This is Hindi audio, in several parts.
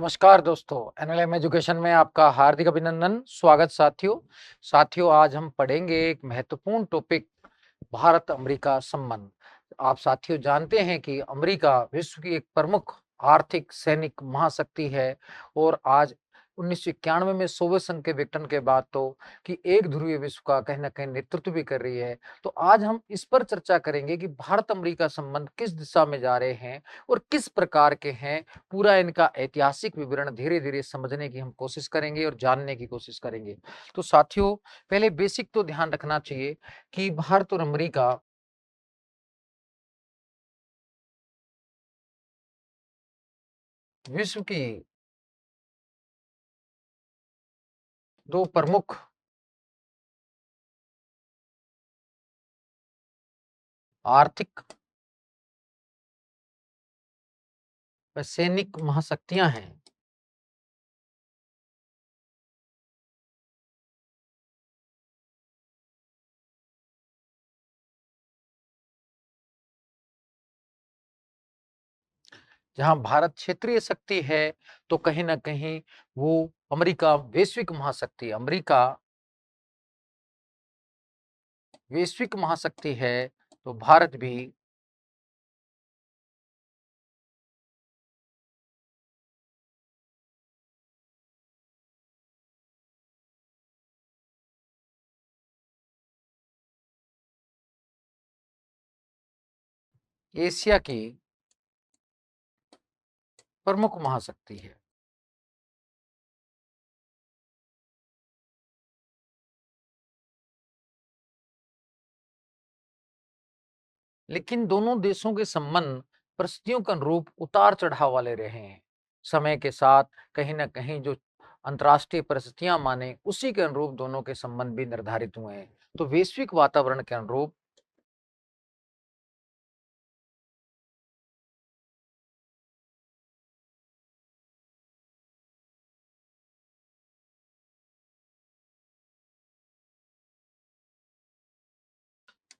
नमस्कार दोस्तों, एनएलएम एजुकेशन में आपका हार्दिक अभिनंदन, स्वागत साथियों। साथियों, आज हम पढ़ेंगे एक महत्वपूर्ण टॉपिक भारत अमेरिका संबंध। आप साथियों जानते हैं कि अमेरिका विश्व की एक प्रमुख आर्थिक सैनिक महाशक्ति है और आज 1991 में सोवियत संघ के विघटन के बाद तो कि एक ध्रुवीय विश्व का कहीं न कहीं नेतृत्व भी कर रही है। तो आज हम इस पर चर्चा करेंगे कि भारत अमेरिका संबंध किस दिशा में जा रहे हैं और किस प्रकार के हैं। पूरा इनका ऐतिहासिक विवरण धीरे-धीरे समझने की हम कोशिश करेंगे और जानने की कोशिश करेंगे। तो साथियों, पहले बेसिक तो ध्यान रखना चाहिए कि भारत और अमेरिका विश्व की 2 प्रमुख आर्थिक व सैनिक महाशक्तियाँ हैं। जहाँ भारत क्षेत्रीय शक्ति है, तो कहीं न कहीं वो अमेरिका वैश्विक महाशक्ति अमेरिका वैश्विक महाशक्ति है, तो भारत भी एशिया की प्रमुख महाशक्ति है। लेकिन दोनों देशों के संबंध परिस्थितियों के अनुरूप उतार-चढ़ाव वाले रहे हैं। समय के साथ कहीं न कहीं जो अंतर्राष्ट्रीय परिस्थितियाँ माने, उसी के अनुरूप दोनों के संबंध भी निर्धारित हुए हैं। तो वैश्विक वातावरण के अनुरूप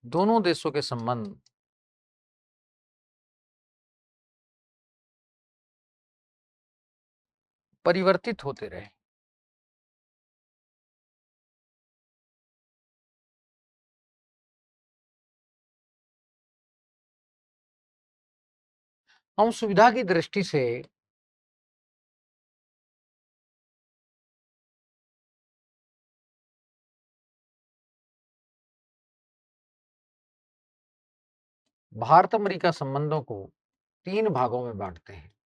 दोनों देशों के संबंध परिवर्तित होते रहे। हम सुविधा की दृष्टि से भारत-अमेरिका संबंधों को 3 भागों में बाँटते हैं।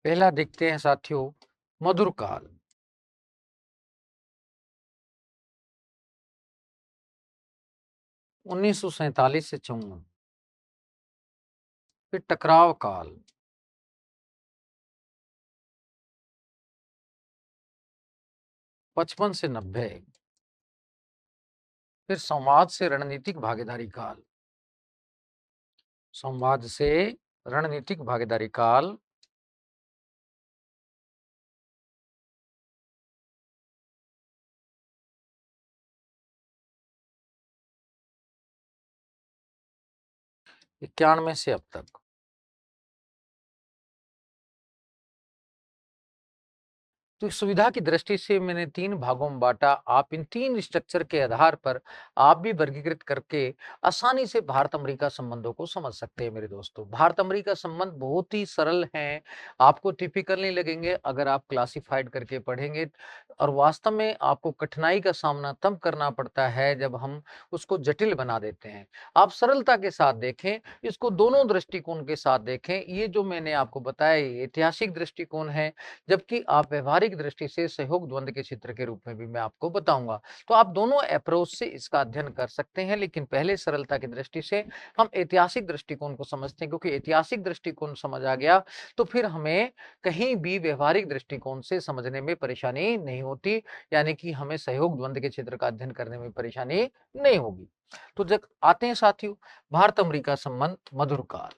पहला देखते हैं साथियों, मधुर काल 1947 से 54। फिर टकराव काल 55 से 90। फिर संवाद से रणनीतिक भागीदारी काल, संवाद से रणनीतिक भागीदारी काल 91 से अब तक। तो सुविधा की दृष्टि से मैंने 3 भागों में बाँटा। आप इन 3 स्ट्रक्चर के आधार पर आप भी वर्गीकृत करके आसानी से भारत-अमेरिका संबंधों को समझ सकते हैं मेरे दोस्तों। भारत-अमेरिका संबंध बहुत ही सरल हैं, आपको टिपिकल नहीं लगेंगे अगर आप क्लासिफाइड करके पढ़ेंगे और वास्तव में आपको कठिनाई का सामना तब करना पड़ता है जब हम उसको जटिल बना देते हैं। आप सरलता के साथ देखें, इसको दोनों दृष्टिकोण के साथ देखें। ये जो मैंने आपको बताया ये ऐतिहासिक दृष्टिकोण है, जबकि आप व्यवहारिक ऐतिहासिक दृष्टि से सहयोग द्वंद के क्षेत्र के रूप में भी मैं आपको बताऊंगा। तो आप दोनों अप्रोच से इसका अध्ययन कर सकते हैं, लेकिन पहले सरलता की दृष्टि से हम ऐतिहासिक दृष्टिकोण को समझते हैं, क्योंकि ऐतिहासिक दृष्टिकोण समझ आ गया तो फिर हमें कहीं भी व्यवहारिक दृष्टिकोण से समझने में परेशानी नहीं होती, यानी कि हमें सहयोग द्वंद के क्षेत्र का अध्ययन करने में परेशानी नहीं होगी। तो जब आते हैं साथियों भारत अमेरिका संबंध मधुर काल।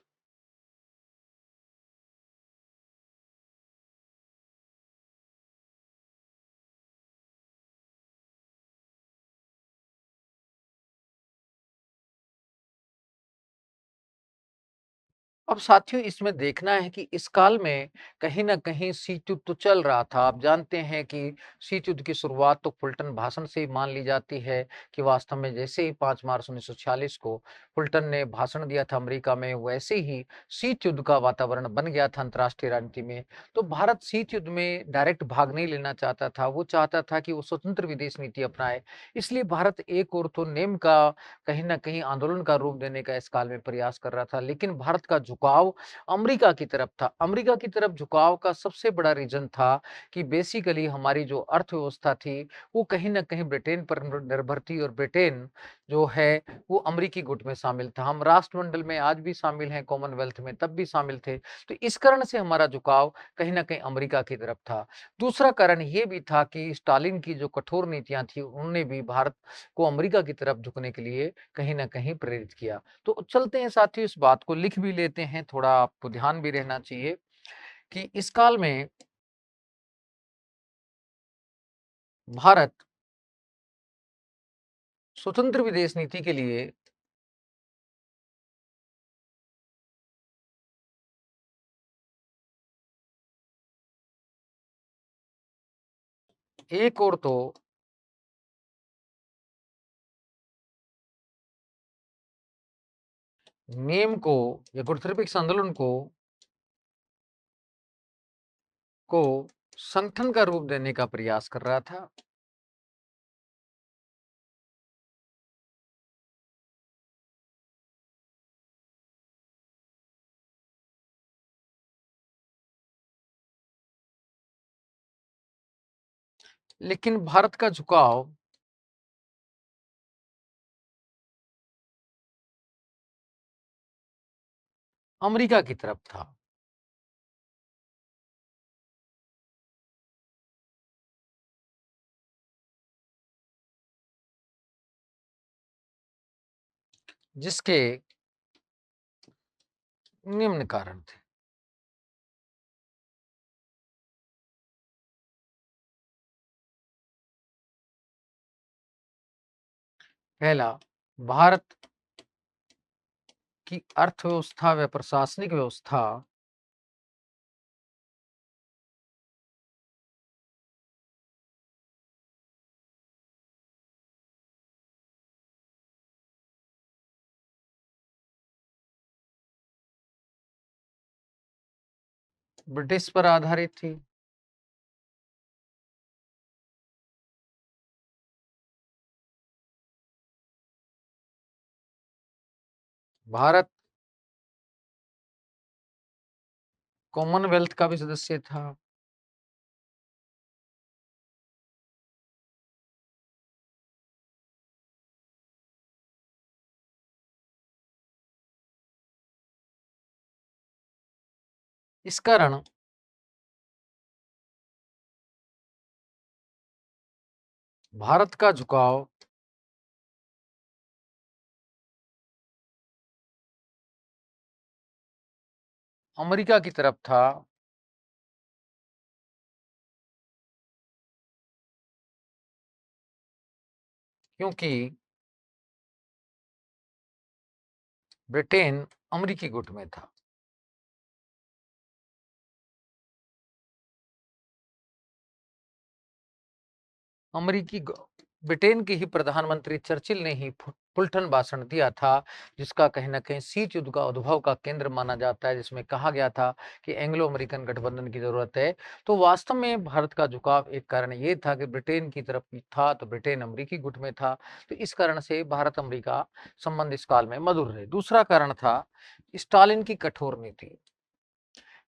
अब साथियों इसमें देखना है कि इस काल में कहीं न कहीं शीत युद्ध तो चल रहा था। आप जानते हैं कि शीत युद्ध की शुरुआत तो फुल्टन भाषण से ही मान ली जाती है कि वास्तव में जैसे ही 5 मार्च 1946 को फुल्टन ने भाषण दिया था अमेरिका में, वैसे ही शीत युद्ध का वातावरण बन गया था अंतर्राष्ट्रीय राजनीति में। तो भारत शीत युद्ध में डायरेक्ट भाग नहीं लेना चाहता था। वो चाहता था कि वो स्वतंत्र विदेश नीति अपनाए। इसलिए भारत एक ओर तो नेम का कहीं न कहीं आंदोलन का रूप देने का इस काल में प्रयास कर रहा था, लेकिन भारत का झुकाव अमेरिका की तरफ था। अमेरिका की तरफ झुकाव का सबसे बड़ा रीज़न था कि बेसिकली हमारी जो अर्थव्यवस्था थी, वो कहीं न कहीं ब्रिटेन पर निर्भर थी और ब्रिटेन जो है, वो अमेरिकी गुट में शामिल था। हम राष्ट्रमंडल में आज भी शामिल हैं, कॉमनवेल्थ में तब भी शामिल थे। तो इस कारण से हमारा झुकाव कहीं न कहीं अमेरिका की तरफ था। दूसरा कारण ये भी था कि स्टालिन की जो कठोर नीतियाँ थी, उन्होंने भी भारत को अमेरिका की तरफ झुकने के लिए कहीं न कहीं प्रेरित किया। तो चलते हैं साथियों इस बात को लिख भी लेते हैं, थोड़ा आपको ध्यान भी रहना चाहिए कि इस काल में भारत स्वतंत्र विदेश नीति के लिए एक ओर तो नेम को या गुरथरपिक्स आंदोलन को संगठन का रूप देने का प्रयास कर रहा था। लेकिन भारत का झुकाव अमेरिका की तरफ था, जिसके निम्न कारण थे। पहला, भारत की अर्थव्यवस्था व प्रशासनिक व्यवस्था ब्रिटिश पर आधारित थी। भारत कॉमनवेल्थ का भी सदस्य था। इस कारण भारत का झुकाव अमेरिका की तरफ था, क्योंकि ब्रिटेन अमेरिकी गुट में था। अमेरिकी ब्रिटेन के ही प्रधानमंत्री चर्चिल ने ही फुल्टन भाषण दिया था, जिसका कहीं ना कहीं शीत युद्ध का उद्भव का केंद्र माना जाता है, जिसमें कहा गया था कि एंग्लो अमेरिकन गठबंधन की जरूरत है। तो वास्तव में भारत का झुकाव एक कारण ये था कि ब्रिटेन की तरफ था, तो ब्रिटेन अमेरिकी गुट में था। तो इस कारण से भारत अमेरिका संबंध इस काल में मधुर रहे। दूसरा कारण था स्टालिन की कठोर नीति।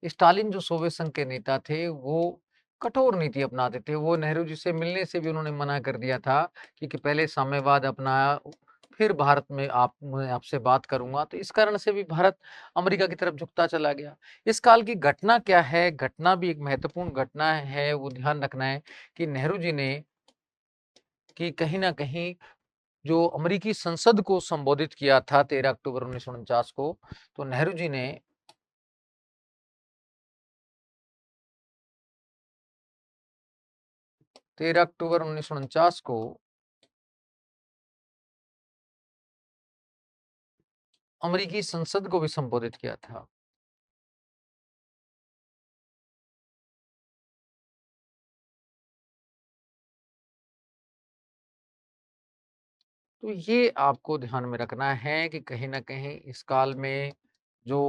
स्टालिन जो सोवियत संघ के नेता थे, वो कठोर नीति अपनाते थे। वो नेहरू जी से मिलने से भी उन्होंने मना कर दिया था, क्योंकि पहले साम्यवाद अपनाया, फिर भारत में मैं आपसे बात करूँगा। तो इस कारण से भी भारत अमेरिका की तरफ झुकता चला गया। इस काल की घटना क्या है? घटना भी एक महत्वपूर्ण घटना है, वो ध्यान रखना है कि नेहरू जी ने कि कहीं न कहीं जो अमेरिकी संसद को संबोधित किया था 13 अक्टूबर 1949 को, तो नेहरू जी ने 13 अक्टूबर 1949 को अमेरिकी संसद को भी संबोधित किया था। तो ये आपको ध्यान में रखना है कि कहीं न कहीं इस काल में जो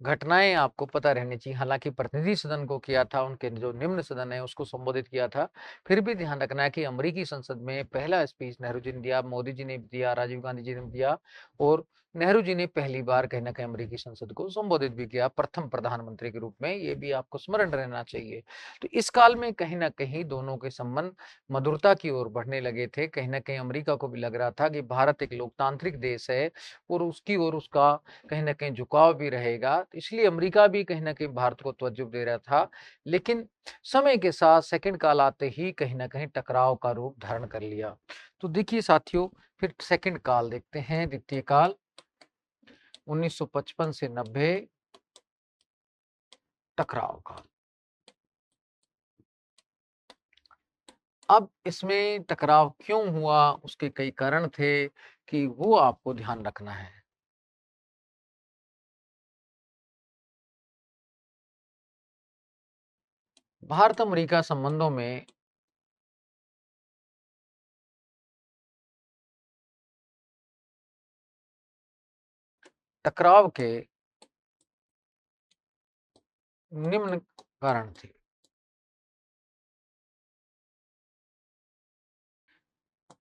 घटनाएँ आपको पता रहनी चाहिए। हालाँकि प्रतिनिधि सदन को किया था, उनके जो निम्न सदन है उसको संबोधित किया था। फिर भी ध्यान रखना है कि अमेरिकी संसद में पहला स्पीच नेहरू जी ने दिया, मोदी जी ने दिया, राजीव गांधी जी ने दिया और नेहरू जी ने पहली बार कहीं न कहीं अमेरिकी संसद को संबोधित भी किया, प्रथम प्रधानमंत्री के रूप में। ये भी आपको स्मरण रहना चाहिए। तो इस काल में कहीं न कहीं दोनों के संबंध मधुरता की ओर बढ़ने लगे थे। कहीं न कहीं अमेरिका को भी लग रहा था कि भारत एक लोकतांत्रिक देश है और उसकी ओर उसका कहीं न कहीं झुकाव भी रहेगा। तो इसलिए अमेरिका भी कहीं न कहीं भारत को तवज्जो दे रहा था। लेकिन समय के साथ सेकंड काल आते ही कहीं न कहीं टकराव का रूप धारण कर लिया। तो देखिए साथियों, फिर सेकंड काल देखते हैं, द्वितीय काल 1955 से 90 टकराव का। अब इसमें टकराव क्यों हुआ? उसके कई कारण थे कि वो आपको ध्यान रखना है। भारत अमेरिका संबंधों में टकराव के निम्न कारण थे।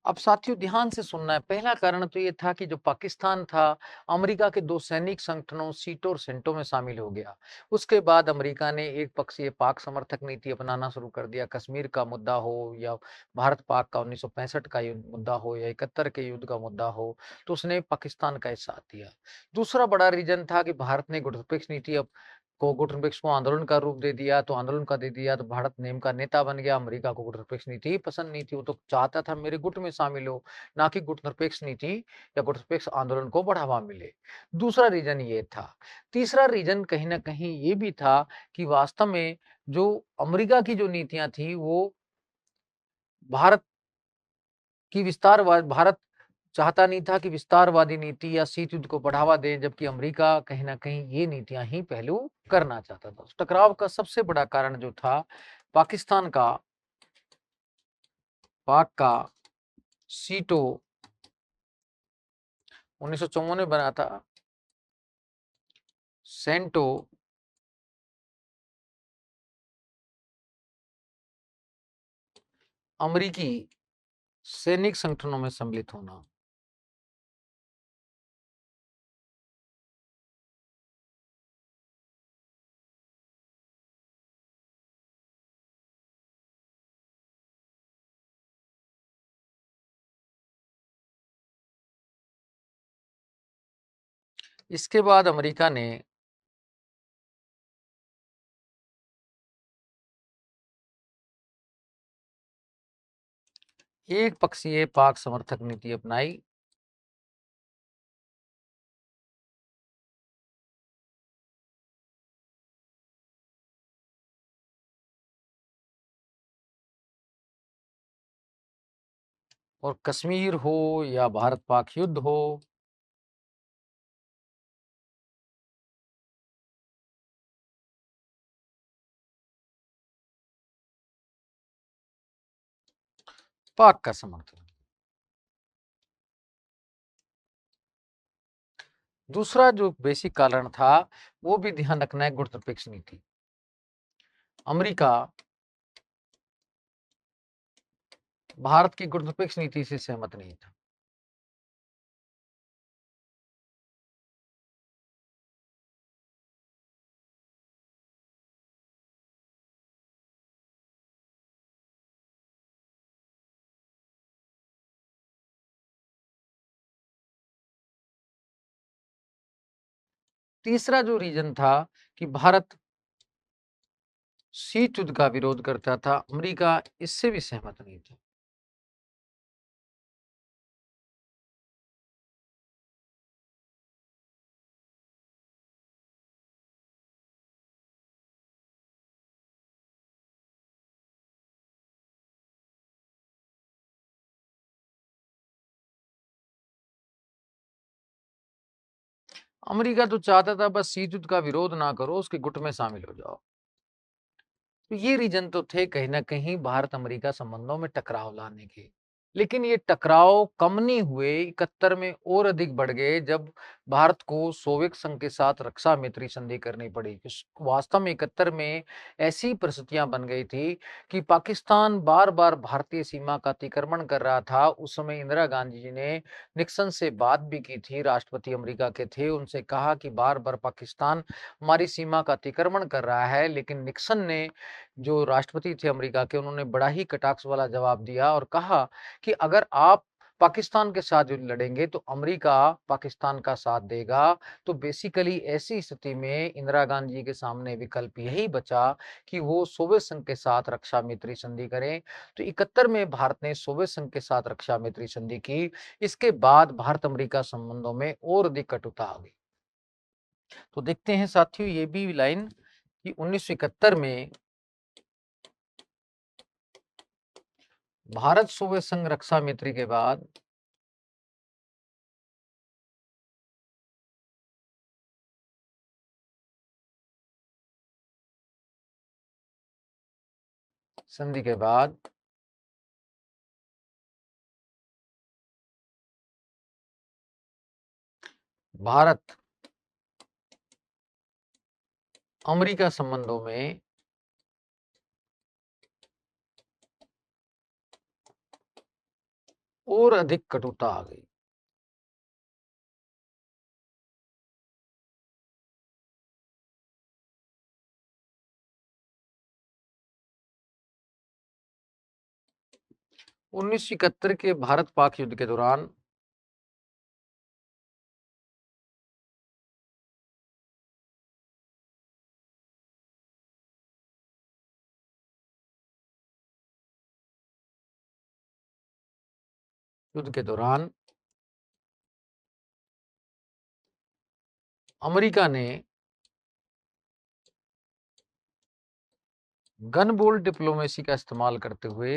अब साथियों ध्यान से सुनना है। पहला कारण तो ये था कि जो पाकिस्तान था, अमेरिका के 2 सैनिक संगठनों सीटो और सेंटो में शामिल हो गया। उसके बाद अमेरिका ने एक पक्षीय पाक समर्थक नीति अपनाना शुरू कर दिया। कश्मीर का मुद्दा हो या भारत-पाक का 1965 का युद्ध मुद्दा हो या 71 के युद्ध का मुद्दा हो, तो उसने पाकिस्तान का ही साथ दिया। दूसरा बड़ा रीज़न था कि भारत ने गुटनिरपेक्ष नीति गुटनिरपेक्ष को आंदोलन का रूप दे दिया, तो आंदोलन का दे दिया, तो भारत नेम का नेता बन गया। अमेरिका को गुटनिरपेक्ष नीति ही पसंद नहीं थी। वो तो चाहता था मेरे गुट में शामिल हो, ना कि गुटनिरपेक्ष नीति या गुटनिरपेक्ष आंदोलन को बढ़ावा मिले। दूसरा रीज़न ये था। तीसरा रीज़न कहीं न कहीं ये भी था कि वास्तव में जो अमेरिका की जो नीतियाँ थी, वो भारत की भारत चाहता नहीं था कि विस्तारवादी नीति या शीत युद्ध को बढ़ावा दे, जबकि अमेरिका कहीं न कहीं ये नीतियाँ ही पहलू करना चाहता था। उस टकराव का सबसे बड़ा कारण जो था, पाकिस्तान का पाक का सीटो 1954 में बना था, सेंटो अमेरिकी सैनिक संगठनों में सम्मिलित होना। इसके बाद अमेरिका ने एक पक्षीय पाक समर्थक नीति अपनाई। और कश्मीर हो या भारत-पाक युद्ध हो, पाक का समर्थन। दूसरा जो बेसिक कारण था, वो भी ध्यान रखना है, गुटनिरपेक्ष नीति। अमेरिका भारत की गुटनिरपेक्ष नीति से सहमत नहीं था। तीसरा जो रीजन था कि भारत शीत युद्ध का विरोध करता था, अमेरिका इससे भी सहमत नहीं था। अमेरिका तो चाहता था बस शीत युद्ध का विरोध ना करो, उसके गुट में शामिल हो जाओ। तो ये रीजन तो थे कहीं न कहीं भारत अमेरिका संबंधों में टकराव लाने के। लेकिन ये टकराव कम नहीं हुए, 71 में और अधिक बढ़ गए जब भारत को सोवियत संघ के साथ रक्षा मैत्री संधि करनी पड़ी। वास्तव में 71 में ऐसी परिस्थितियां बन गई थी कि पाकिस्तान बार-बार भारतीय सीमा का अतिक्रमण कर रहा था। उस समय इंदिरा गांधी जी ने निक्सन से बात भी की थी, राष्ट्रपति अमेरिका के थे, उनसे कहा कि बार-बार पाकिस्तान हमारी सीमा का अतिक्रमण कर रहा है, लेकिन निक्सन ने जो राष्ट्रपति थे अमेरिका के, उन्होंने बड़ा ही कटाक्ष वाला जवाब दिया और कहा कि अगर आप पाकिस्तान के साथ युद्ध लड़ेंगे तो अमेरिका पाकिस्तान का साथ देगा। तो बेसिकली ऐसी स्थिति में इंदिरा गांधी जी के सामने विकल्प यही बचा कि वो सोवियत संघ के साथ रक्षा मैत्री संधि करें। तो 71 में भारत ने सोवियत संघ के साथ रक्षा मैत्री संधि की। इसके बाद भारत अमेरिका संबंधों में और अधिक कटुता आ गई। तो देखते हैं साथियों ये भी लाइन कि 1971 में भारत सोवियत संघ रक्षा मैत्री के बाद संधि के बाद भारत अमेरिका संबंधों में और अधिक कटुता आ गई। 1971 के भारत पाक युद्ध के दौरान युद्ध के दौरान अमेरिका ने गन बोल्ट डिप्लोमेसी का इस्तेमाल करते हुए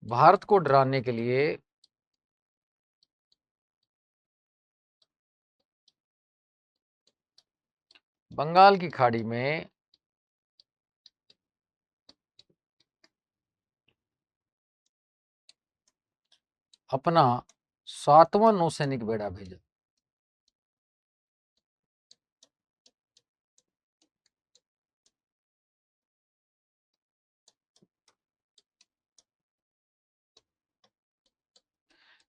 भारत को डराने के लिए बंगाल की खाड़ी में अपना 7वां नौसैनिक बेड़ा भेजा।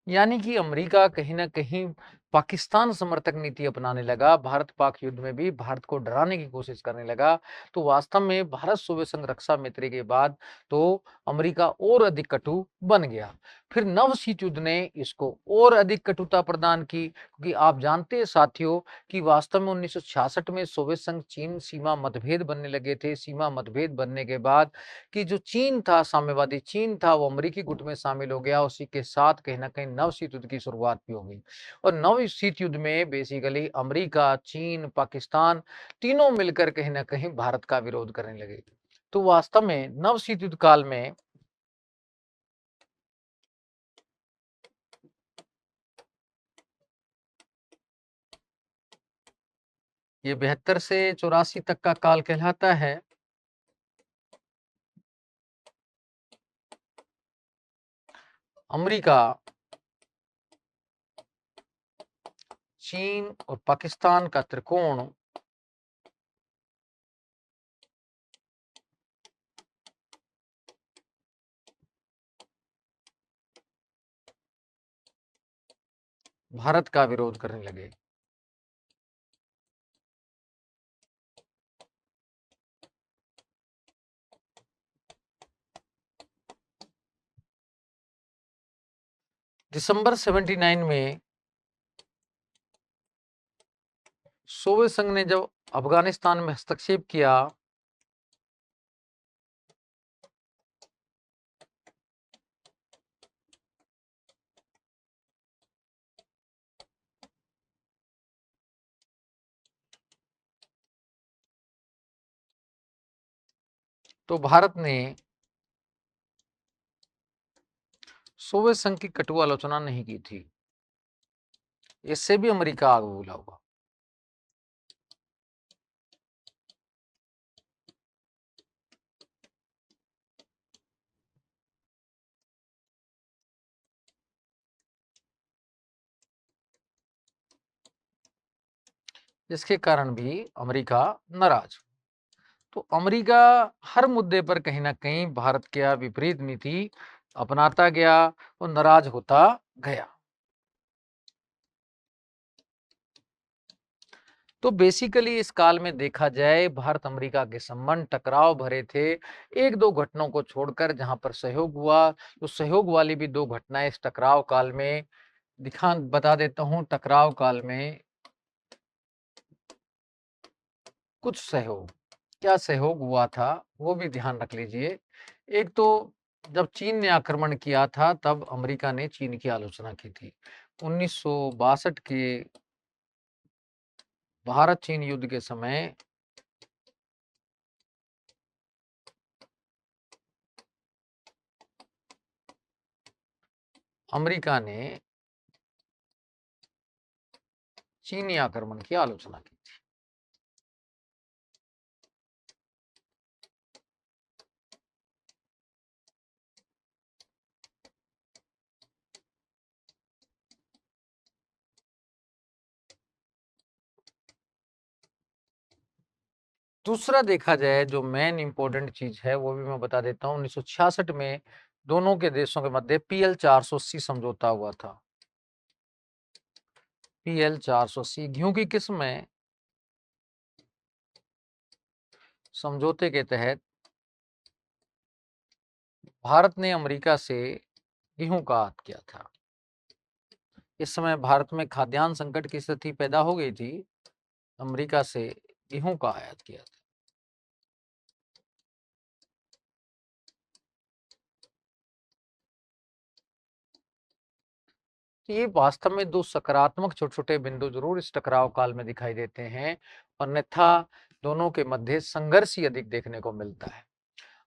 यानी कि अमेरिका कहीं न कहीं पाकिस्तान समर्थक नीति अपनाने लगा, भारत पाक युद्ध में भी भारत को डराने की कोशिश करने लगा। तो वास्तव में भारत सोवियत संघ रक्षा मैत्री के बाद तो अमेरिका और अधिक कटु बन गया। फिर नव शीत युद्ध ने इसको और अधिक कटुता प्रदान की, क्योंकि आप जानते हैं साथियों कि वास्तव में 1966 में सोवियत संघ चीन सीमा मतभेद बनने लगे थे। सीमा मतभेद बनने के बाद कि जो चीन था, साम्यवादी चीन था, वो अमेरिकी गुट में शामिल हो गया। उसी के साथ कहीं न कहीं नव शीत युद्ध की शुरुआत भी हो गई और नव शीत युद्ध में बेसिकली अमेरिका, चीन, पाकिस्तान तीनों मिलकर कहीं न कहीं भारत का विरोध करने लगे। तो वास्तव में नव शीत युद्ध काल में ये 72 से 84 तक का काल कहलाता है। अमेरिका, चीन और पाकिस्तान का त्रिकोण भारत का विरोध करने लगे। दिसंबर 79 में सोवियत संघ ने जब अफगानिस्तान में हस्तक्षेप किया, तो भारत ने सोवियत संघ की कटु आलोचना नहीं की थी। इससे भी अमेरिका आग भूला हुआ। जिसके कारण भी अमेरिका नाराज। तो अमेरिका हर मुद्दे पर कहीं ना कहीं भारत के विपरीत नीति अपनाता गया और नाराज होता गया। तो बेसिकली इस काल में देखा जाए, भारत अमेरिका के संबंध टकराव भरे थे। एक दो घटनाओं को छोड़कर जहां पर सहयोग हुआ, तो सहयोग वाली भी दो घटनाएं इस टकराव काल में दिखा बता देता हूं। टकराव काल में कुछ सहयोग, क्या सहयोग हुआ था वो भी ध्यान रख लीजिए। एक तो जब चीन ने आक्रमण किया था, तब अमेरिका ने चीन की आलोचना की थी। 1962 के भारत चीन युद्ध के समय अमेरिका ने चीनी आक्रमण की आलोचना की। दूसरा देखा जाए, जो मेन इंपॉर्टेंट चीज है वो भी मैं बता देता हूं। 1966 में दोनों के देशों के मध्य PL 480 समझौता हुआ था। PL 480 गेहूं की किस्म में समझौते के तहत भारत ने अमेरिका से गेहूं का आयात किया था। इस समय भारत में खाद्यान्न संकट की स्थिति पैदा हो गई थी। अमेरिका से गेहूं का आयात किया था। तो ये वास्तव में दो सकारात्मक छोटे छोटे बिंदु जरूर इस टकराव काल में दिखाई देते हैं, अन्यथा दोनों के मध्य संघर्ष ही अधिक देखने को मिलता है।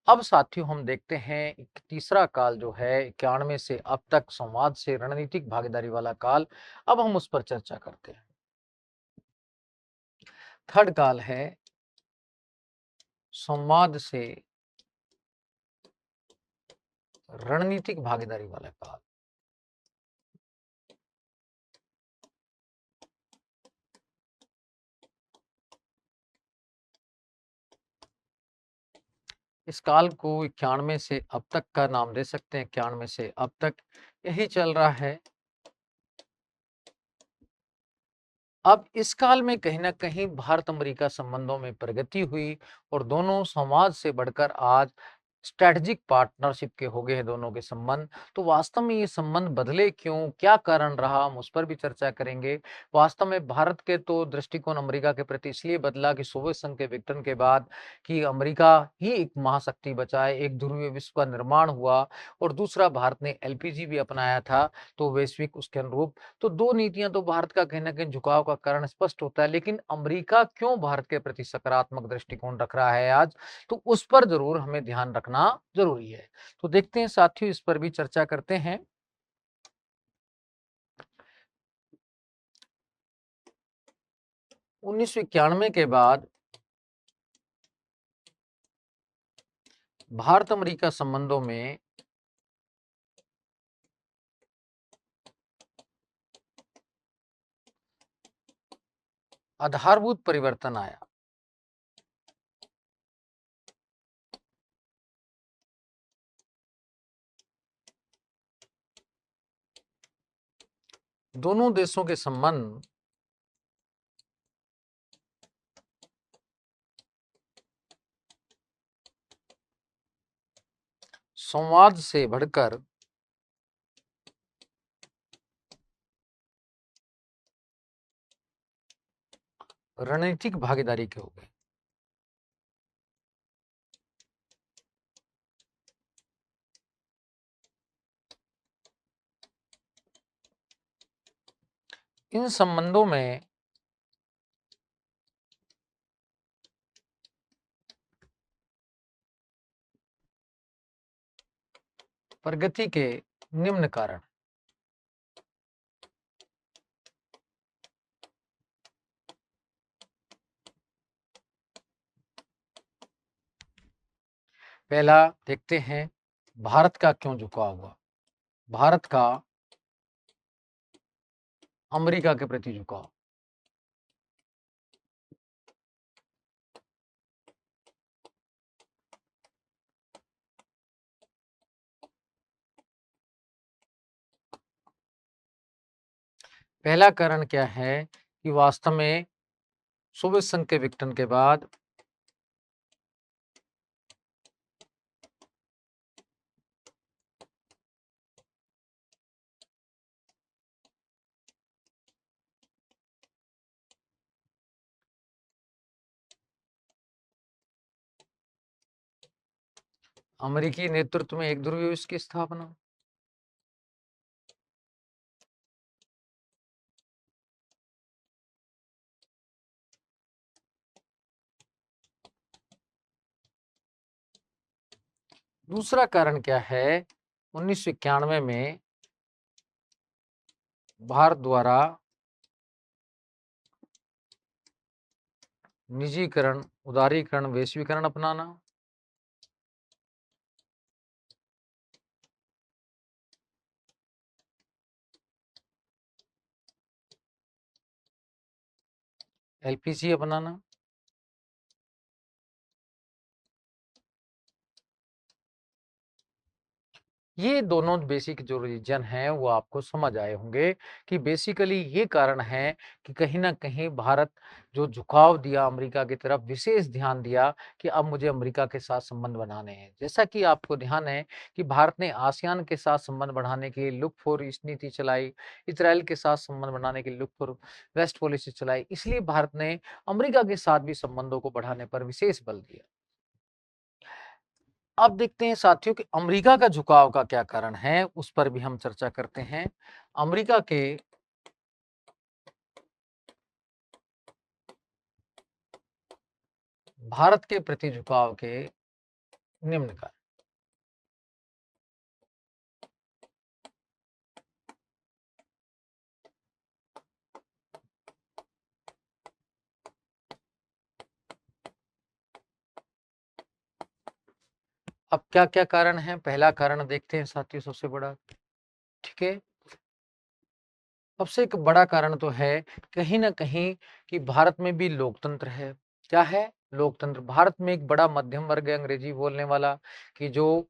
अब साथियों, हम देखते हैं एक तीसरा काल जो है 91 से अब तक संवाद से रणनीतिक भागीदारी वाला काल। अब हम उस पर चर्चा करते हैं। थर्ड काल है संवाद से रणनीतिक भागीदारी वाला काल। इस काल को 91 से अब तक का नाम दे सकते हैं। 91 से अब तक यही चल रहा है। अब इस काल में कहीं ना कहीं भारत अमेरिका संबंधों में प्रगति हुई और दोनों समाज से बढ़कर आज स्ट्रेटेजिक पार्टनरशिप के हो गए हैं दोनों के संबंध। तो वास्तव में ये संबंध बदले क्यों, क्या कारण रहा, हम उस पर भी चर्चा करेंगे। वास्तव में भारत के तो दृष्टिकोण अमेरिका के प्रति इसलिए बदला कि सोवियत संघ के विघटन के बाद कि अमेरिका ही एक महाशक्ति बचा है, एक ध्रुवीय विश्व का निर्माण हुआ, और दूसरा भारत ने LPG भी अपनाया था, तो वैश्विक उसके अनुरूप। तो दो नीतियां तो भारत का कहीं ना कहीं झुकाव का कारण स्पष्ट होता है, लेकिन अमेरिका क्यों भारत के प्रति सकारात्मक दृष्टिकोण रख रहा है आज, तो उस पर जरूर हमें ध्यान रखना जरूरी है। तो देखते हैं साथियों, इस पर भी चर्चा करते हैं। 1991 के बाद भारत अमेरिका संबंधों में आधारभूत परिवर्तन आया। दोनों देशों के संबंध संवाद से बढ़कर रणनीतिक भागीदारी के हो गए। इन संबंधों में प्रगति के निम्न कारण। पहला देखते हैं, भारत का क्यों झुकाव हुआ। भारत का अमेरिका के प्रति झुकाव। पहला कारण क्या है कि वास्तव में सोवियत संघ के विघटन के बाद अमेरिकी नेतृत्व में एक ध्रुवीय विश्व की स्थापना। दूसरा कारण क्या है, 1991 में भारत द्वारा निजीकरण, उदारीकरण, वैश्वीकरण अपनाना। एलपीजी अपनाना। ये दोनों बेसिक जो रीजन है वो आपको समझ आए होंगे कि बेसिकली ये कारण है कि कहीं ना कहीं भारत जो झुकाव दिया अमेरिका की तरफ, विशेष ध्यान दिया कि अब मुझे अमेरिका के साथ संबंध बनाने हैं। जैसा कि आपको ध्यान है कि भारत ने आसियान के साथ संबंध बढ़ाने के लिए लुक फॉर ईस्ट नीति चलाई, इसराइल के साथ संबंध बनाने के लिए लुक फॉर वेस्ट पॉलिसी चलाई, इसलिए भारत ने अमेरिका के साथ भी संबंधों को बढ़ाने पर विशेष बल दिया। अब देखते हैं साथियों कि अमेरिका का झुकाव का क्या कारण है, उस पर भी हम चर्चा करते हैं। अमेरिका के भारत के प्रति झुकाव के निम्न कारण। अब क्या क्या कारण है, पहला कारण देखते हैं साथियों, सबसे बड़ा, ठीक है, सबसे एक बड़ा कारण तो है कहीं ना कहीं कि भारत में भी लोकतंत्र है। क्या है? लोकतंत्र। भारत में एक बड़ा मध्यम वर्ग है अंग्रेजी बोलने वाला, कि जो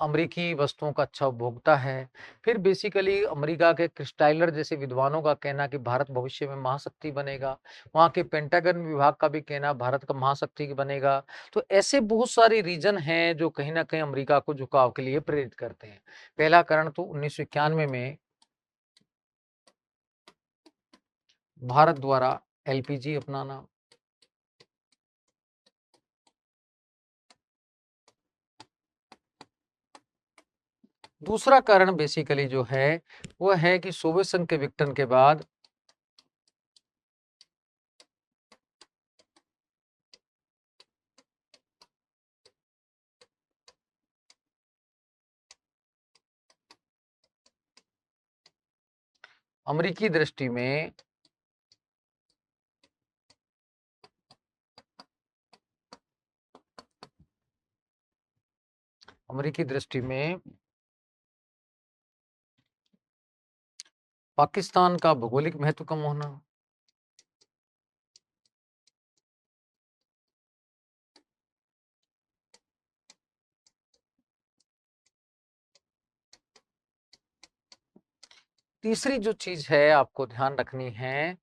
अमेरिकी वस्तुओं का अच्छा उपभोक्ता है। फिर बेसिकली अमेरिका के क्रिस्टाइलर जैसे विद्वानों का कहना कि भारत भविष्य में महाशक्ति बनेगा। वहाँ के पेंटागन विभाग का भी कहना भारत का महाशक्ति बनेगा। तो ऐसे बहुत सारे रीजन हैं जो कहीं ना कहीं अमेरिका को झुकाव के लिए प्रेरित करते हैं। पहला कारण तो 1991 में भारत द्वारा एलपीजी अपनाना। दूसरा कारण बेसिकली जो है वो है कि सोवियत संघ के विघटन के बाद अमेरिकी दृष्टि में अमेरिकी दृष्टि में पाकिस्तान का भौगोलिक महत्व कम होना। तीसरी जो चीज है आपको ध्यान रखनी है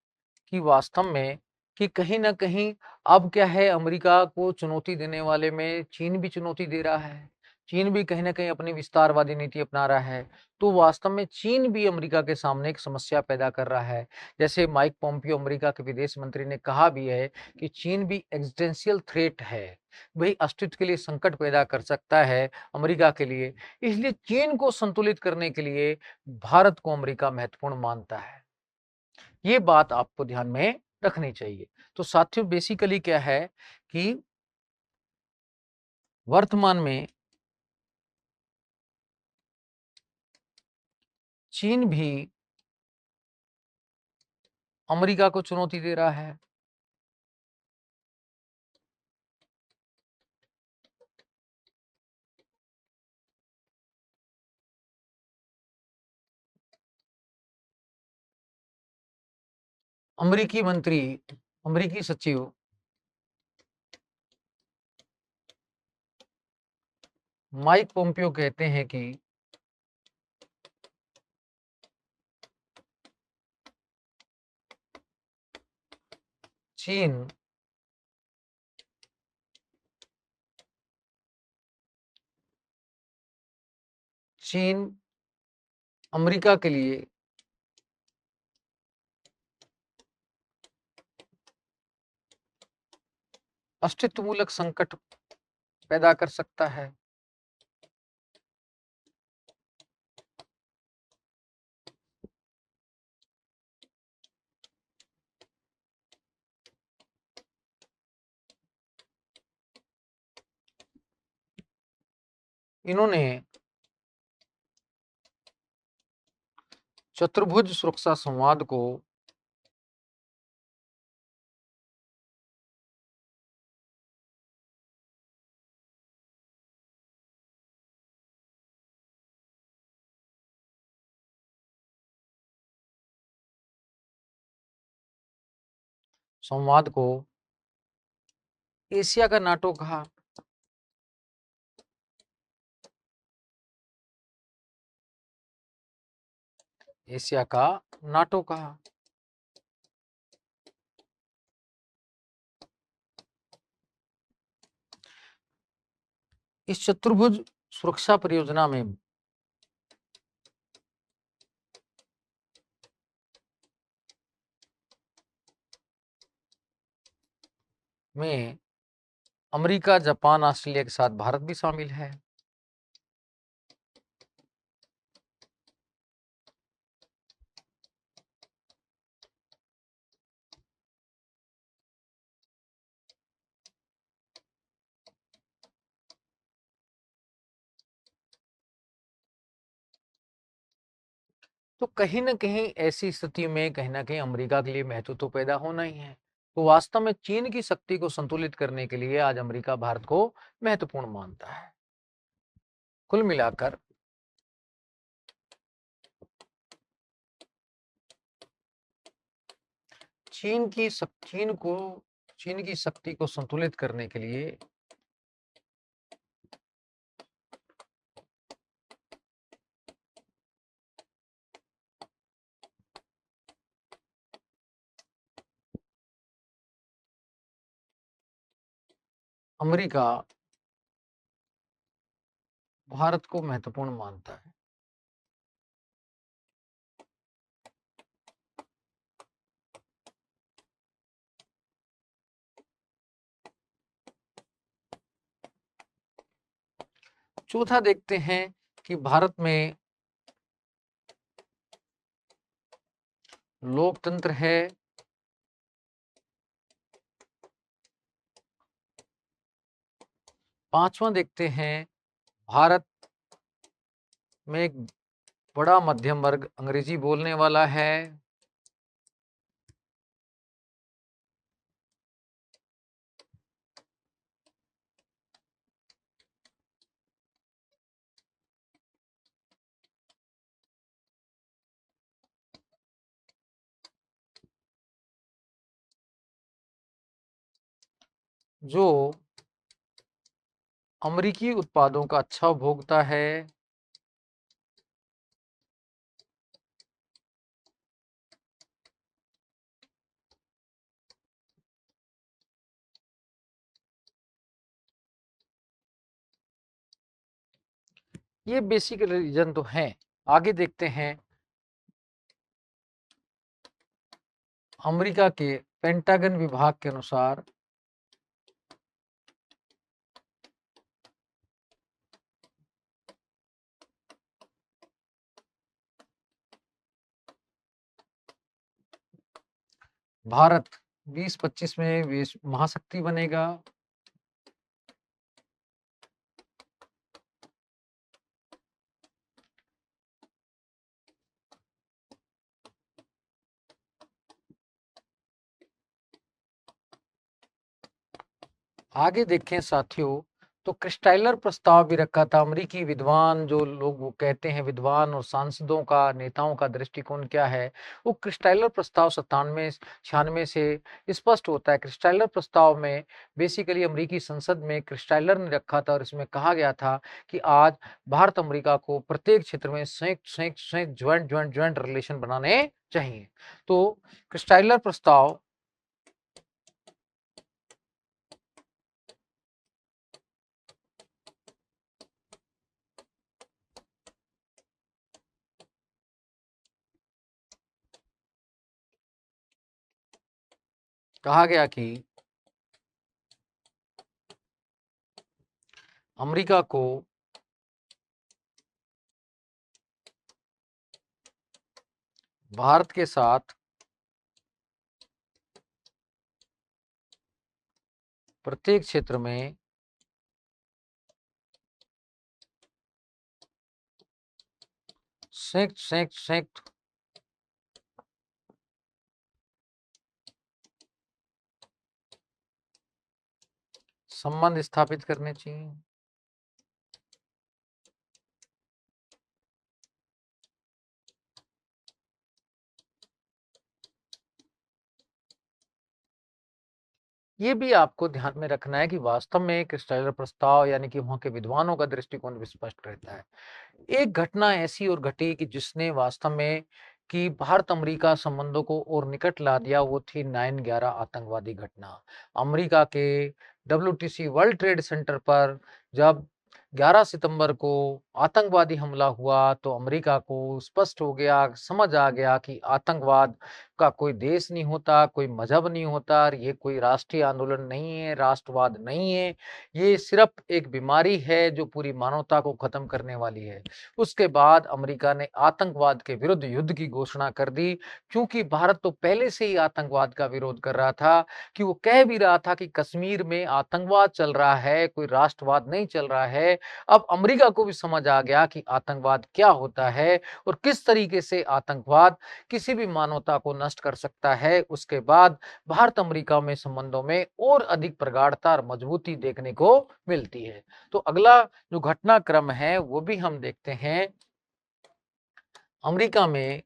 कि वास्तव में कि कहीं ना कहीं अब क्या है, अमेरिका को चुनौती देने वाले में चीन भी चुनौती दे रहा है। चीन भी कहीं न कहीं अपनी विस्तारवादी नीति अपना रहा है, तो वास्तव में चीन भी अमेरिका के सामने एक समस्या पैदा कर रहा है। जैसे माइक पोम्पियो अमेरिका के विदेश मंत्री ने कहा भी है कि चीन भी एक्जिस्टेंशियल थ्रेट है, वही अस्तित्व के लिए संकट पैदा कर सकता है अमेरिका के लिए। इसलिए चीन को संतुलित करने के लिए भारत को अमेरिका महत्वपूर्ण मानता है। ये बात आपको ध्यान में रखनी चाहिए। तो साथियों बेसिकली क्या है कि वर्तमान में चीन भी अमेरिका को चुनौती दे रहा है। अमेरिकी मंत्री, अमेरिकी सचिव माइक पोम्पियो कहते हैं कि चीन चीन अमेरिका के लिए अस्तित्वमूलक संकट पैदा कर सकता है। इन्होंने चतुर्भुज सुरक्षा संवाद को संवाद को एशिया का नाटो कहा। एशिया का नाटो कहा। इस चतुर्भुज सुरक्षा परियोजना में अमेरिका, जापान, ऑस्ट्रेलिया के साथ भारत भी शामिल है। तो कहीं न कहीं ऐसी स्थिति में कहीं न कहीं अमेरिका के लिए महत्व तो पैदा होना ही है। तो वास्तव में चीन की शक्ति को संतुलित करने के लिए आज अमेरिका भारत को महत्वपूर्ण मानता है। कुल मिलाकर चीन की शक्ति को संतुलित करने के लिए अमेरिका भारत को महत्वपूर्ण मानता है। चौथा देखते हैं कि भारत में लोकतंत्र है। पांचवा देखते हैं भारत में एक बड़ा मध्यम वर्ग अंग्रेजी बोलने वाला है। जो अमेरिकी उत्पादों का अच्छा उपभोक्ता है। ये बेसिक रीजन तो हैं। आगे देखते हैं, अमेरिका के पेंटागन विभाग के अनुसार भारत 2025 में विश्व महाशक्ति बनेगा। आगे देखें साथियों, तो क्रिस्टाइलर प्रस्ताव भी रखा था। अमेरिकी विद्वान जो लोग वो कहते हैं, विद्वान और सांसदों का, नेताओं का दृष्टिकोण क्या है, वो क्रिस्टाइलर प्रस्ताव 97-96 से स्पष्ट होता है। क्रिस्टाइलर प्रस्ताव में बेसिकली अमेरिकी संसद में क्रिस्टाइलर ने रखा था और इसमें कहा गया था कि आज भारत अमेरिका को प्रत्येक क्षेत्र में संयुक्त संयुक्त संयुक्त ज्वाइंट रिलेशन बनाने चाहिए। तो क्रिस्टाइलर प्रस्ताव कहा गया कि अमेरिका को भारत के साथ प्रत्येक क्षेत्र में संयुक्त संयुक्त संयुक्त संबंध स्थापित करने चाहिए। ये भी आपको ध्यान में रखना है कि वास्तव में क्रिस्टाइलर प्रस्ताव यानी कि वहां के विद्वानों का दृष्टिकोण भी स्पष्ट रहता है। एक घटना ऐसी और घटी कि जिसने वास्तव में कि भारत अमेरिका संबंधों को और निकट ला दिया, वो थी 9/11 आतंकवादी घटना। अमेरिका के WTC वर्ल्ड ट्रेड सेंटर पर जब 11 सितंबर को आतंकवादी हमला हुआ तो अमेरिका को स्पष्ट हो गया, समझ आ गया कि आतंकवाद का कोई देश नहीं होता, कोई मजहब नहीं होता और ये कोई राष्ट्रीय आंदोलन नहीं है, राष्ट्रवाद नहीं है। ये सिर्फ एक बीमारी है जो पूरी मानवता को खत्म करने वाली है। उसके बाद अमेरिका ने आतंकवाद के विरुद्ध युद्ध की घोषणा कर दी, क्योंकि भारत तो पहले से ही आतंकवाद का विरोध कर रहा था, कि वो कह भी रहा था कि कश्मीर में आतंकवाद चल रहा है, कोई राष्ट्रवाद नहीं चल रहा है। अब अमेरिका को भी समझ आ गया कि आतंकवाद क्या होता है और किस तरीके से आतंकवाद किसी भी मानवता को नष्ट कर सकता है। उसके बाद भारत अमेरिका में संबंधों में और अधिक प्रगाढ़ता और मजबूती देखने को मिलती है। तो अगला जो घटनाक्रम है वो भी हम देखते हैं। अमेरिका में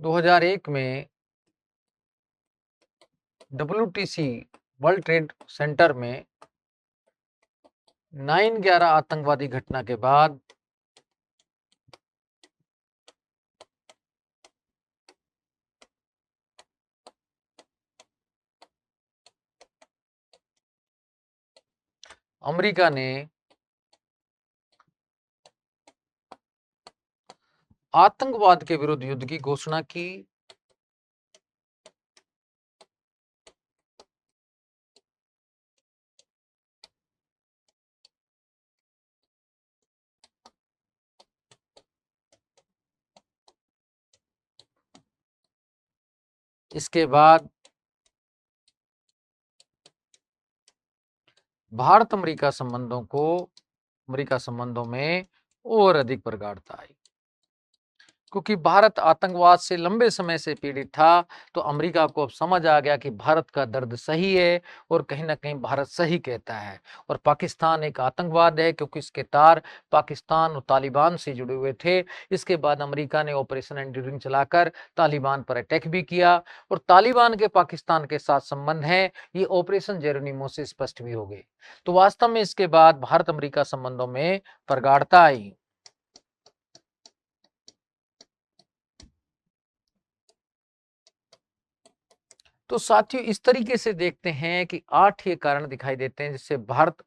2001 में WTC वर्ल्ड ट्रेड सेंटर में 9/11 आतंकवादी घटना के बाद अमेरिका ने आतंकवाद के विरुद्ध युद्ध की घोषणा की। इसके बाद भारत अमेरिका संबंधों में और अधिक प्रगाढ़ता आई, क्योंकि भारत आतंकवाद से लंबे समय से पीड़ित था। तो अमेरिका को अब समझ आ गया कि भारत का दर्द सही है और कहीं ना कहीं भारत सही कहता है, और पाकिस्तान एक आतंकवाद है, क्योंकि इसके तार पाकिस्तान और तालिबान से जुड़े हुए थे। इसके बाद अमेरिका ने ऑपरेशन एंड्यूरिंग चलाकर तालिबान पर अटैक भी किया, और तालिबान के पाकिस्तान के साथ संबंध है, ये ऑपरेशन जेरोनिमो से स्पष्ट भी हो गए। तो वास्तव में इसके बाद भारत अमेरिका संबंधों में प्रगाढ़ता आई। तो साथियों इस तरीके से देखते हैं कि 8 ये कारण दिखाई देते हैं जिससे भारत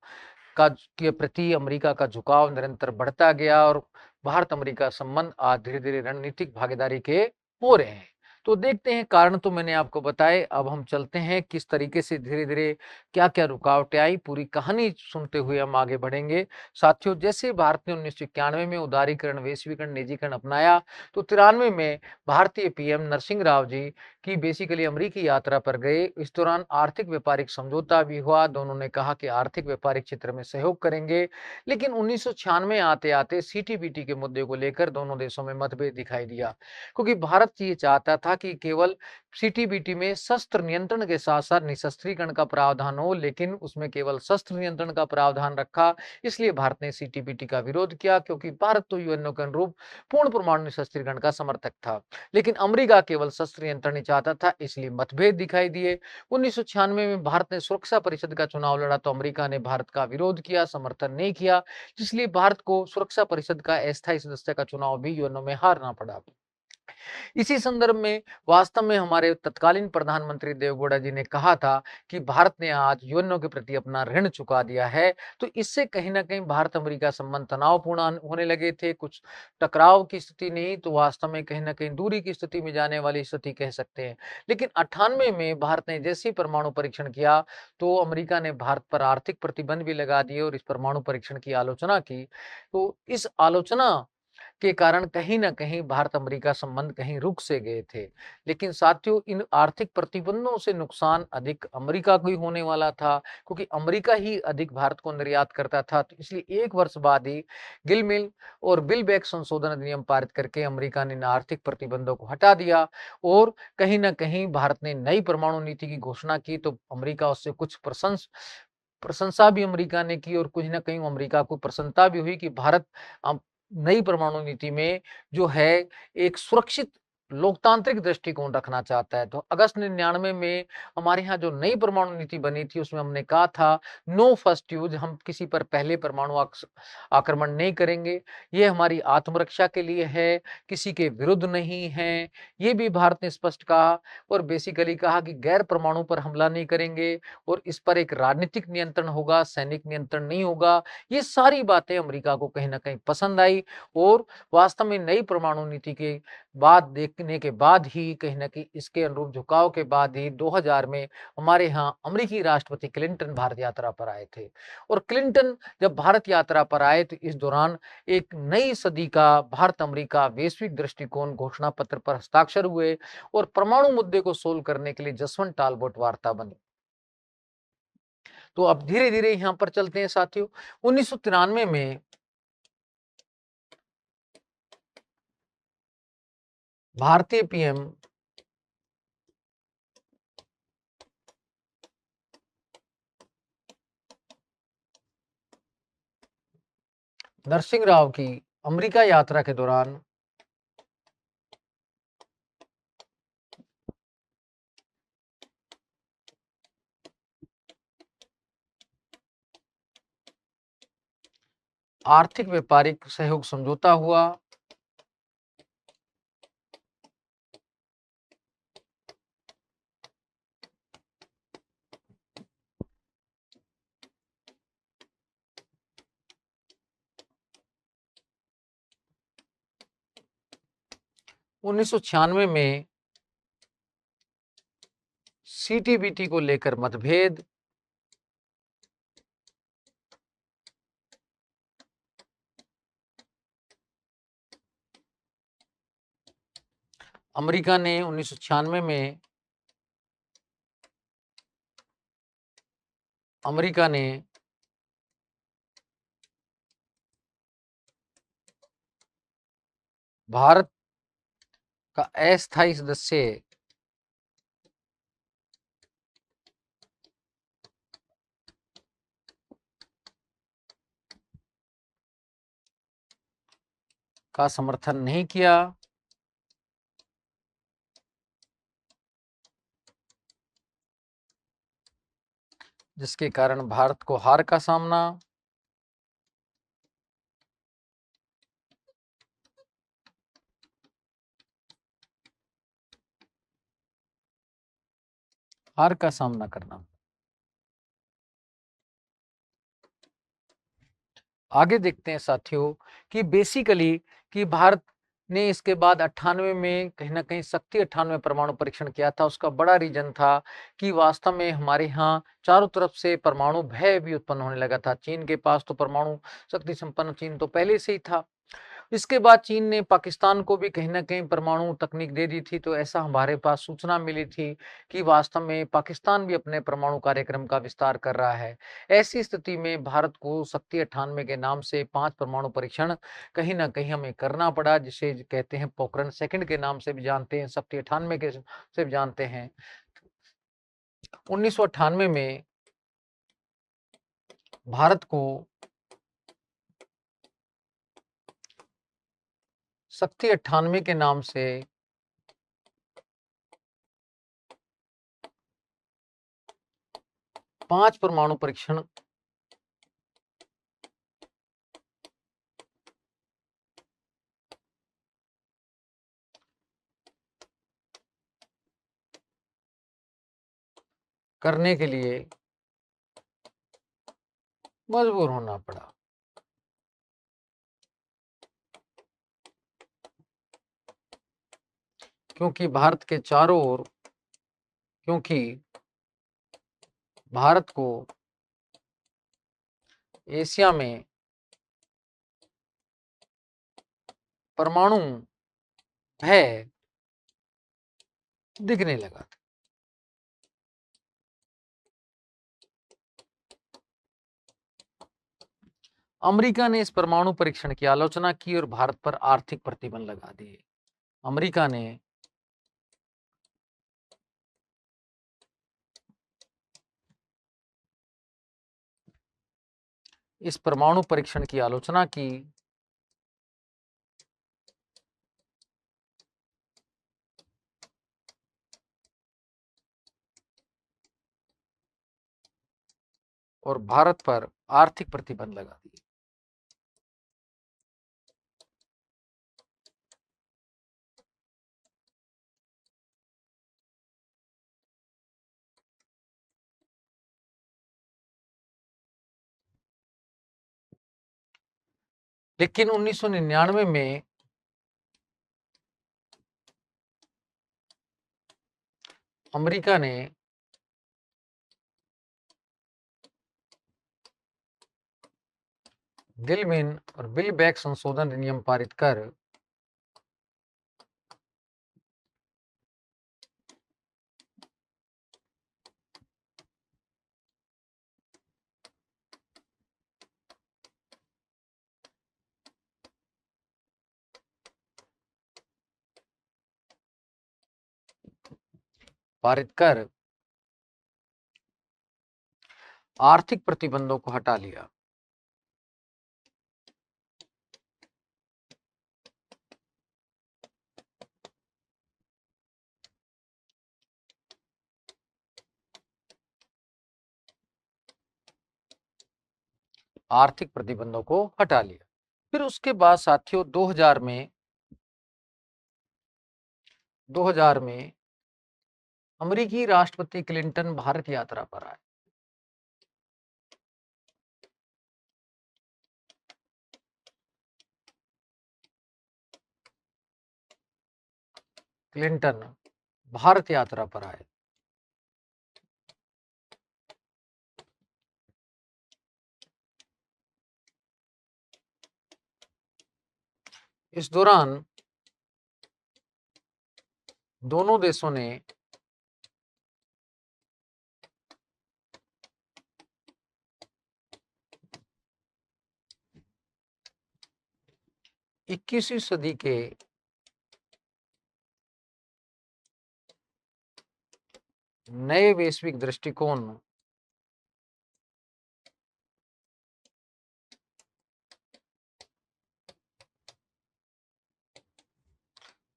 का के प्रति अमेरिका का झुकाव निरंतर बढ़ता गया और भारत अमेरिका संबंध आज धीरे-धीरे रणनीतिक भागीदारी के हो रहे हैं। तो देखते हैं कारण तो मैंने आपको बताए, अब हम चलते हैं किस तरीके से धीरे-धीरे क्या-क्या रुकावटें आई, पूरी कहानी सुनते हुए हम आगे बढ़ेंगे। साथियों जैसे भारत ने 1991 में उदारीकरण, वैश्वीकरण, निजीकरण अपनाया, तो 93 में भारतीय पीएम नरसिंह राव जी की बेसिकली अमेरिकी यात्रा पर गए। इस दौरान आर्थिक व्यापारिक समझौता भी हुआ। दोनों ने कहा कि आर्थिक व्यापारिक क्षेत्र में सहयोग करेंगे। लेकिन 1996 आते-आते सीटीबीटी के मुद्दे को लेकर दोनों देशों में मतभेद दिखाई दिया। क्योंकि भारत ये चाहता था कि केवल सीटीबीटी में शस्त्र नियंत्रण के साथ-साथ निशस्त्रीकरण का प्रावधान हो, लेकिन उसमें केवल शस्त्र नियंत्रण का प्रावधान रखा। इसलिए भारत ने सीटीबीटी का विरोध किया, क्योंकि भारत तो यूएनओ के अनुरूप पूर्ण परमाणु निशस्त्रीकरण का समर्थक था। लेकिन अमेरिका केवल शस्त्र नियंत्रण ही चाहता था, इसलिए मतभेद दिखाई दिए। 1996 में भारत ने सुरक्षा परिषद का चुनाव लड़ा, तो अमेरिका ने भारत का विरोध किया, समर्थन नहीं किया, इसलिए भारत को सुरक्षा परिषद का अस्थायी सदस्य का चुनाव भी यूएनओ में हारना पड़ा। इसी संदर्भ में वास्तव में हमारे तत्कालीन प्रधानमंत्री देवगौड़ा जी ने कहा था कि भारत ने आज यूएनओ के प्रति अपना ऋण चुका दिया है। तो इससे कहीं न कहीं भारत अमेरिका संबंध तनावपूर्ण होने लगे थे, कुछ टकराव की स्थिति नहीं, तो वास्तव में कहीं न कहीं दूरी की स्थिति में जाने वाली स्थिति कह सकते हैं। लेकिन 98 में भारत ने जैसे ही परमाणु परीक्षण किया, तो अमेरिका ने भारत पर आर्थिक प्रतिबंध भी लगा दिए और इस परमाणु परीक्षण की आलोचना की। तो इस आलोचना के कारण कहीं न कहीं भारत अमेरिका संबंध कहीं रुक से गए थे। लेकिन साथियों इन आर्थिक प्रतिबंधों से नुकसान अधिक अमेरिका को ही होने वाला था, क्योंकि अमेरिका ही अधिक भारत को निर्यात करता था। तो इसलिए 1 वर्ष बाद ही गिलमिल और बिल बेक संशोधन अधिनियम पारित करके अमेरिका ने इन आर्थिक प्रतिबंधों को हटा दिया और कहीं न कहीं भारत ने नई परमाणु नीति की घोषणा की, तो अमेरिका उससे कुछ प्रशंसा भी अमेरिका ने की और कुछ न कहीं अमेरिका को प्रसन्नता भी हुई कि भारत अ, नई परमाणु नीति में जो है एक सुरक्षित लोकतांत्रिक दृष्टिकोण रखना चाहता है। तो अगस्त 99 में हमारे यहाँ जो नई परमाणु नीति बनी थी उसमें हमने कहा था नो फर्स्ट यूज, हम किसी पर पहले परमाणु आक्रमण नहीं करेंगे। ये हमारी आत्मरक्षा के लिए है, किसी के विरुद्ध नहीं है। ये भी भारत ने स्पष्ट कहा और बेसिकली कहा कि गैर परमाणु पर हमला नहीं करेंगे और इस पर एक राजनीतिक नियंत्रण होगा, सैनिक नियंत्रण नहीं होगा। ये सारी बातें अमेरिका को कहीं न कहीं पसंद आई और वास्तव में नई परमाणु नीति के बाद देखने के बाद ही कहीं न कहीं इसके अनुरूप झुकाव के बाद ही 2000 में हमारे यहाँ अमेरिकी राष्ट्रपति क्लिंटन भारत यात्रा पर आए थे। और क्लिंटन जब भारत यात्रा पर आए तो इस दौरान एक नई सदी का भारत अमेरिका वैश्विक दृष्टिकोण घोषणा पत्र पर हस्ताक्षर हुए और परमाणु मुद्दे को सोल्व करने के लिए जसवंत टालबोट वार्ता बनी। तो अब धीरे-धीरे यहाँ पर चलते हैं साथियों। 1993 में भारतीय पीएम नरसिंह राव की अमेरिका यात्रा के दौरान आर्थिक व्यापारिक सहयोग समझौता हुआ। उन्नीस सौ 96 में सीटीबीटी को लेकर मतभेद। अमेरिका ने 1996 में अमेरिका ने भारत का अस्थायी सदस्य का समर्थन नहीं किया, जिसके कारण भारत को हार का सामना। हार का सामना करना। आगे देखते हैं साथियों कि बेसिकली कि भारत ने इसके बाद 98 में कहीं न कहीं शक्ति 98 परमाणु परीक्षण किया था। उसका बड़ा रीज़न था कि वास्तव में हमारे यहाँ चारों तरफ से परमाणु भय भी उत्पन्न होने लगा था। चीन के पास तो परमाणु शक्ति संपन्न चीन तो पहले से ही था। इसके बाद चीन ने पाकिस्तान को भी कहीं न कहीं परमाणु तकनीक दे दी थी, तो ऐसा हमारे पास सूचना मिली थी कि वास्तव में पाकिस्तान भी अपने परमाणु कार्यक्रम का विस्तार कर रहा है। ऐसी स्थिति में भारत को शक्ति 98 के नाम से 5 परमाणु परीक्षण कहीं न कहीं हमें करना पड़ा, जिसे कहते हैं पोखरण सेकंड के नाम से भी जानते हैं, शक्ति 98 के से भी जानते हैं। 1998 में भारत को शक्ति 98 के नाम से 5 परमाणु परीक्षण करने के लिए मजबूर होना पड़ा। क्योंकि भारत के चारों ओर क्योंकि भारत को एशिया में परमाणु भय दिखने लगा था। अमेरिका ने इस परमाणु परीक्षण की आलोचना की और भारत पर आर्थिक प्रतिबंध लगा दिए। अमेरिका ने इस परमाणु परीक्षण की आलोचना की और भारत पर आर्थिक प्रतिबंध लगा दिए। लेकिन 1999 में अमेरिका ने गिलमिन और बिल बैक संशोधन नियम पारित कर पारित कर आर्थिक प्रतिबंधों को हटा लिया। आर्थिक प्रतिबंधों को हटा लिया। फिर उसके बाद साथियों 2000 में अमेरिकी राष्ट्रपति क्लिंटन भारत यात्रा पर आए। क्लिंटन भारत यात्रा पर आए। इस दौरान दोनों देशों ने इक्कीसवीं सदी के नए वैश्विक दृष्टिकोण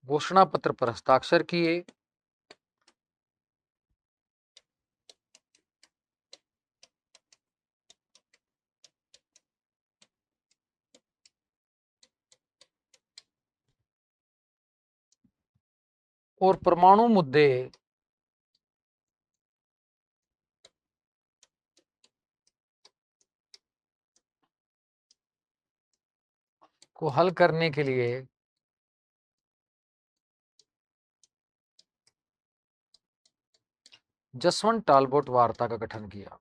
घोषणा पत्र पर हस्ताक्षर किए। और परमाणु मुद्दे को हल करने के लिए जसवंत टालबोट वार्ता का गठन किया।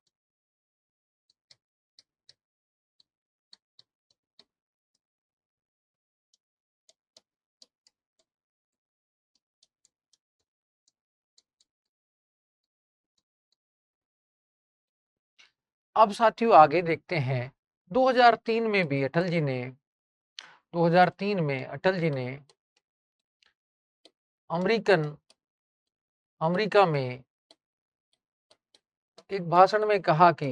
अब साथियों आगे देखते हैं। 2003 में भी अटल जी ने 2003 में अटल जी ने अमेरिकन अमेरिका में एक भाषण में कहा कि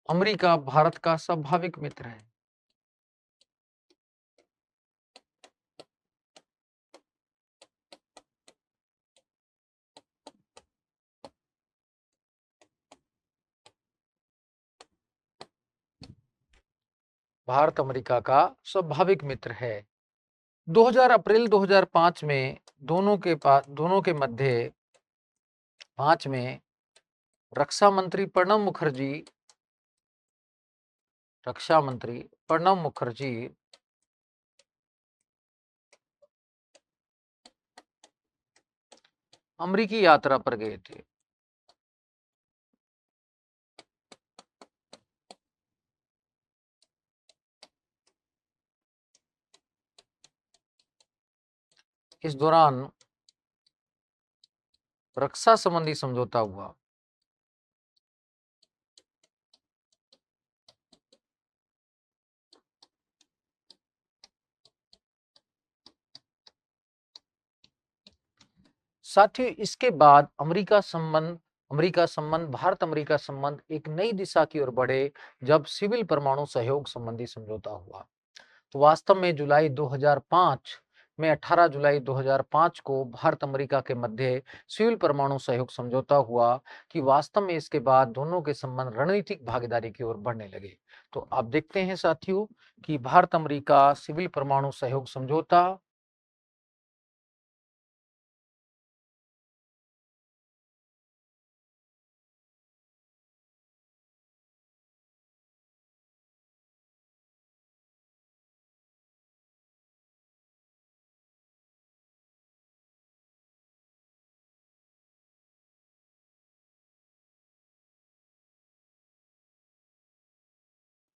अमेरिका भारत का स्वाभाविक मित्र है। भारत अमेरिका का स्वाभाविक मित्र है। 2000 अप्रैल 2005 में दोनों के मध्य 5 में रक्षा मंत्री प्रणब मुखर्जी अमेरिकी यात्रा पर गए थे। इस दौरान रक्षा संबंधी समझौता हुआ। साथियों इसके बाद अमेरिका संबंध भारत अमेरिका संबंध एक नई दिशा की ओर बढ़े जब सिविल परमाणु सहयोग संबंधी समझौता हुआ। तो वास्तव में 18 जुलाई 2005 को भारत अमेरिका के मध्य सिविल परमाणु सहयोग समझौता हुआ कि वास्तव में इसके बाद दोनों के संबंध रणनीतिक भागीदारी की ओर बढ़ने लगे। तो आप देखते हैं साथियों कि भारत अमेरिका सिविल परमाणु सहयोग समझौता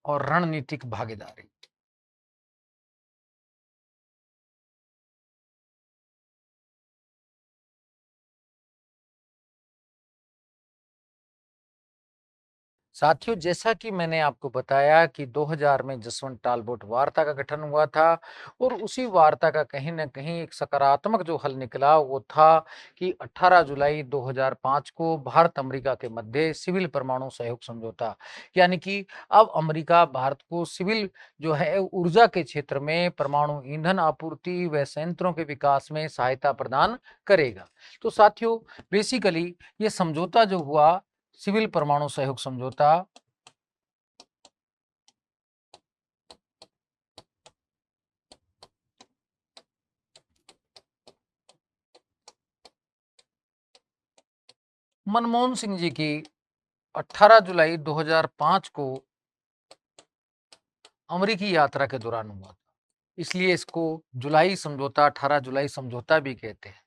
और रणनीतिक भागीदारी। साथियों जैसा कि मैंने आपको बताया कि 2000 में जसवंत टालबोट वार्ता का गठन हुआ था और उसी वार्ता का कहीं न कहीं एक सकारात्मक जो हल निकला वो था कि 18 जुलाई 2005 को भारत अमेरिका के मध्य सिविल परमाणु सहयोग समझौता, यानी कि अब अमेरिका भारत को सिविल जो है ऊर्जा के क्षेत्र में परमाणु ईंधन आपूर्ति व संयंत्रों के विकास में सहायता प्रदान करेगा। तो साथियों बेसिकली ये समझौता जो हुआ सिविल परमाणु सहयोग समझौता मनमोहन सिंह जी की 18 जुलाई 2005 को अमेरिकी यात्रा के दौरान हुआ था, इसलिए इसको जुलाई समझौता 18 जुलाई समझौता भी कहते हैं।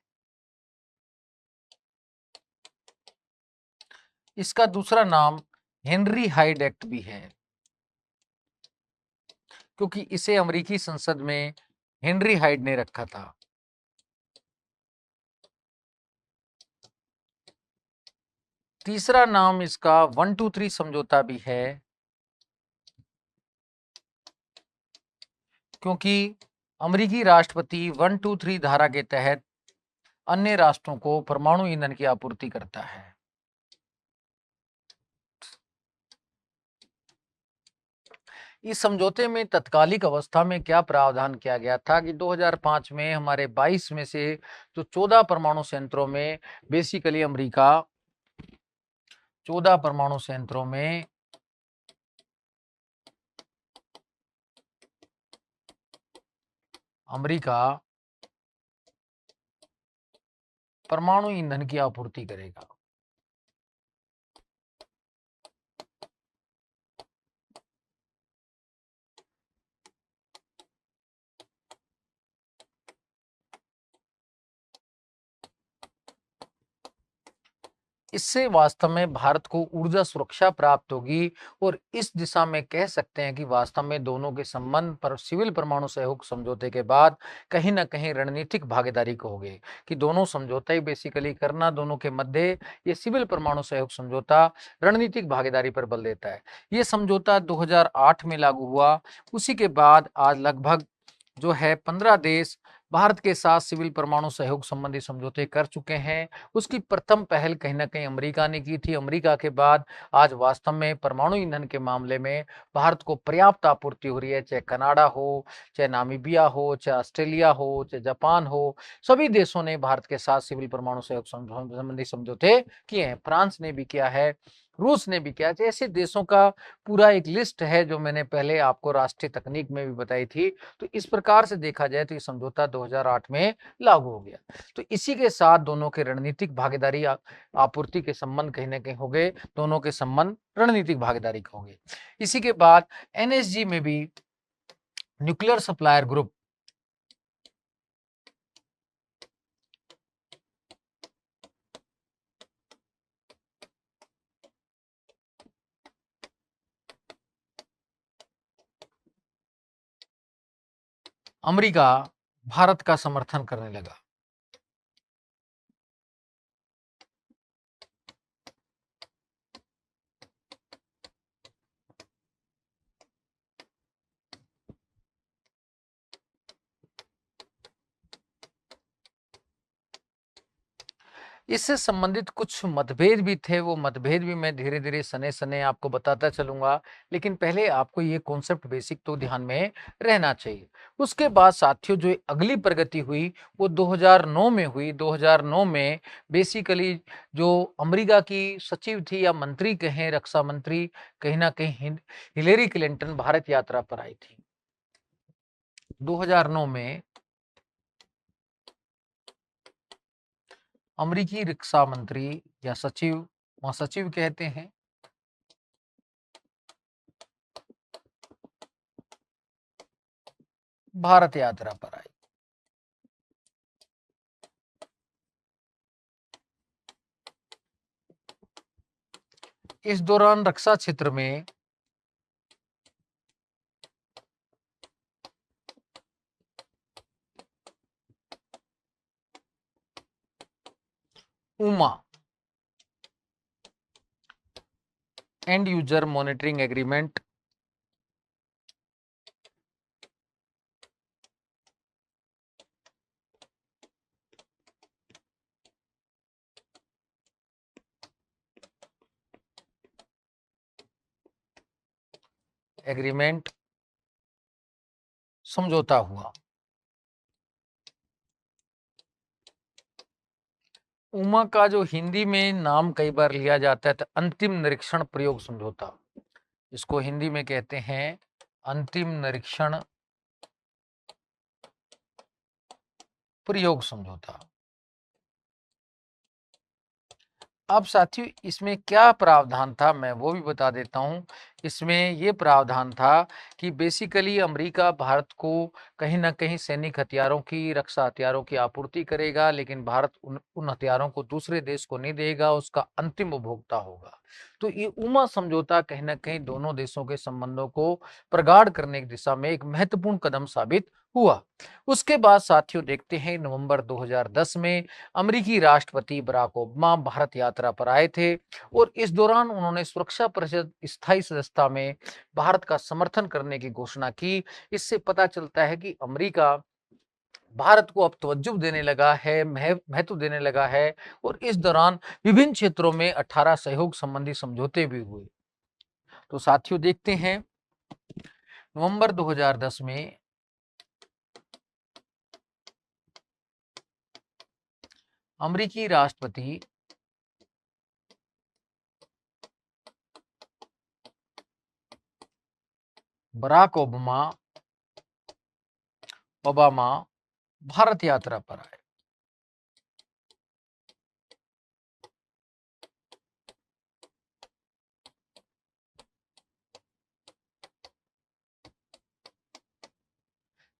इसका दूसरा नाम हेनरी हाइड एक्ट भी है क्योंकि इसे अमेरिकी संसद में हेनरी हाइड ने रखा था। तीसरा नाम इसका 123 समझौता भी है क्योंकि अमेरिकी राष्ट्रपति 123 धारा के तहत अन्य राष्ट्रों को परमाणु ईंधन की आपूर्ति करता है। इस समझौते में तत्कालिक अवस्था में क्या प्रावधान किया गया था कि 2005 में हमारे 22 में से जो 14 परमाणु संयंत्रों में बेसिकली अमेरिका 14 परमाणु संयंत्रों में अमेरिका परमाणु ईंधन की आपूर्ति करेगा। इससे वास्तव में भारत को ऊर्जा सुरक्षा प्राप्त होगी और इस दिशा में कह सकते हैं कि वास्तव में दोनों के संबंध पर सिविल परमाणु सहयोग समझौते के बाद कहीं ना कहीं रणनीतिक भागीदारी को होगी कि दोनों समझौता ही बेसिकली करना दोनों के मध्य ये सिविल परमाणु सहयोग समझौता रणनीतिक भागीदारी पर बल देता है। ये समझौता 2008 में लागू हुआ। उसी के बाद आज लगभग जो है 15 देश भारत के साथ सिविल परमाणु सहयोग संबंधी समझौते कर चुके हैं। उसकी प्रथम पहल कहीं ना कहीं अमेरिका ने की थी। अमेरिका के बाद आज वास्तव में परमाणु ईंधन के मामले में भारत को पर्याप्त आपूर्ति हो रही है, चाहे कनाडा हो, चाहे नामीबिया हो, चाहे ऑस्ट्रेलिया हो, चाहे जापान हो। सभी देशों ने भारत के साथ सिविल परमाणु सहयोग संबंधी समझौते किए हैं। फ्रांस ने भी किया है, रूस ने भी किया है। ऐसे देशों का पूरा एक लिस्ट है जो मैंने पहले आपको राष्ट्रीय तकनीक में भी बताई थी। तो इस प्रकार से देखा जाए तो ये समझौता 2008 में लागू हो गया। तो इसी के साथ दोनों के रणनीतिक भागीदारी आपूर्ति के संबंध कहीं ना कहीं हो गए। दोनों के संबंध रणनीतिक भागीदारी के हो गए। इसी के बाद एनएसजी में भी nuclear supplier group America Bharat का समर्थन करने लगा। इससे संबंधित कुछ मतभेद भी थे, वो मतभेद भी मैं धीरे-धीरे सने-सने आपको बताता चलूँगा, लेकिन पहले आपको ये कॉन्सेप्ट बेसिक तो ध्यान में रहना चाहिए। उसके बाद साथियों जो अगली प्रगति हुई, वो 2009 में हुई। 2009 में बेसिकली जो अमेरिका की सचिव थी या मंत्री कहें, रक्षा मंत्री, कहीं न कहीं हिलेरी क्लिंटन भारत यात्रा पर आई थी। 2009 में अमेरिकी रक्षा मंत्री या सचिव, महासचिव कहते हैं, भारत यात्रा पर आई। इस दौरान रक्षा क्षेत्र में Uma and user monitoring agreement agreement समझौता हुआ। उमा का जो हिंदी में नाम कई बार लिया जाता है तो अंतिम निरीक्षण प्रयोग समझौता, इसको हिंदी में कहते हैं अंतिम निरीक्षण प्रयोग समझौता। अब साथियों इसमें क्या प्रावधान था मैं वो भी बता देता हूं। इसमें ये प्रावधान था कि बेसिकली अमेरिका भारत को कहीं ना कहीं सैनिक हथियारों की, रक्षा हथियारों की आपूर्ति करेगा, लेकिन भारत उन हथियारों को दूसरे देश को नहीं देगा, उसका अंतिम उपभोक्ता होगा। तो ये उमा समझौता कहीं ना कहीं दोनों देशों के संबंधों को प्रगाढ़ करने की दिशा में एक महत्वपूर्ण कदम साबित हुआ। उसके बाद साथियों देखते हैं नवंबर 2010 में अमेरिकी राष्ट्रपति बराक ओबामा भारत यात्रा पर आए थे और इस दौरान उन्होंने सुरक्षा परिषद स्थायी सदस्यता में भारत का समर्थन करने की घोषणा की। इससे पता चलता है कि अमेरिका भारत को अब तवज्जो देने लगा है, महत्व देने लगा है और इस दौरान विभिन्न क्षेत्रों में 18 सहयोग संबंधी समझौते भी हुए। तो साथियों देखते हैं नवंबर 2010 में अमेरिकी राष्ट्रपति बराक ओबामा ओबामा भारत यात्रा पर आए।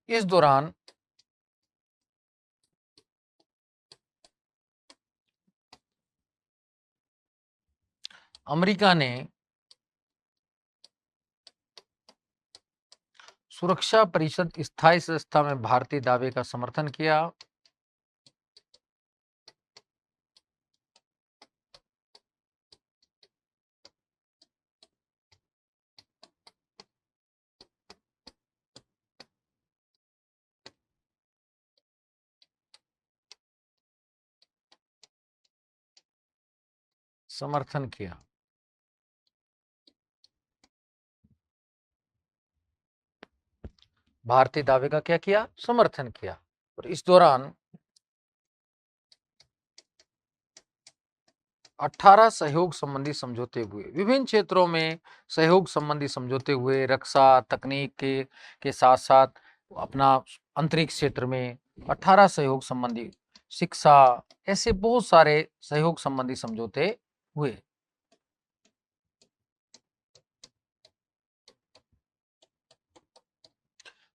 इस दौरान अमेरिका ने सुरक्षा परिषद स्थायी संस्था में भारतीय दावे का समर्थन किया। समर्थन किया। भारतीय दावे का क्या किया? समर्थन किया। और इस दौरान 18 सहयोग संबंधी समझौते हुए। विभिन्न क्षेत्रों में सहयोग संबंधी समझौते हुए, रक्षा तकनीक के साथ साथ अपना अंतरिक्ष क्षेत्र में 18 सहयोग संबंधी, शिक्षा, ऐसे बहुत सारे सहयोग संबंधी समझौते हुए।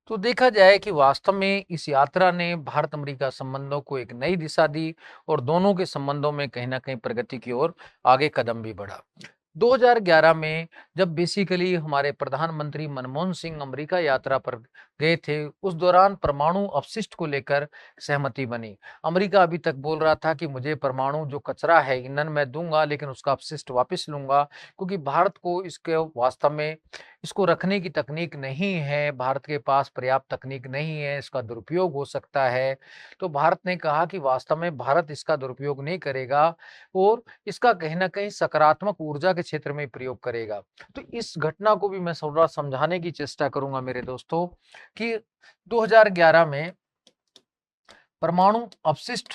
तो देखा जाए कि वास्तव में इस यात्रा ने भारत अमेरिका संबंधों को एक नई दिशा दी और दोनों के संबंधों में कहीं ना कहीं प्रगति की ओर आगे कदम भी बढ़ा। 2011 में जब बेसिकली हमारे प्रधानमंत्री मनमोहन सिंह अमेरिका यात्रा पर गए थे, उस दौरान परमाणु अपशिष्ट को लेकर सहमति बनी। अमेरिका अभी तक बोल रहा था कि मुझे परमाणु जो कचरा है, ईंधन मैं दूंगा, लेकिन उसका अपशिष्ट वापस लूंगा, क्योंकि भारत को इसके वास्तव में इसको रखने की तकनीक नहीं है, भारत के पास पर्याप्त तकनीक नहीं है, इसका दुरुपयोग हो सकता है। तो भारत ने कहा कि वास्तव में भारत इसका दुरुपयोग नहीं करेगा और इसका कहीं न कहीं सकारात्मक ऊर्जा के क्षेत्र में प्रयोग करेगा। तो इस घटना को भी मैं थोड़ा समझाने की चेष्टा करूँगा मेरे दोस्तों कि 2011 में परमाणु अपशिष्ट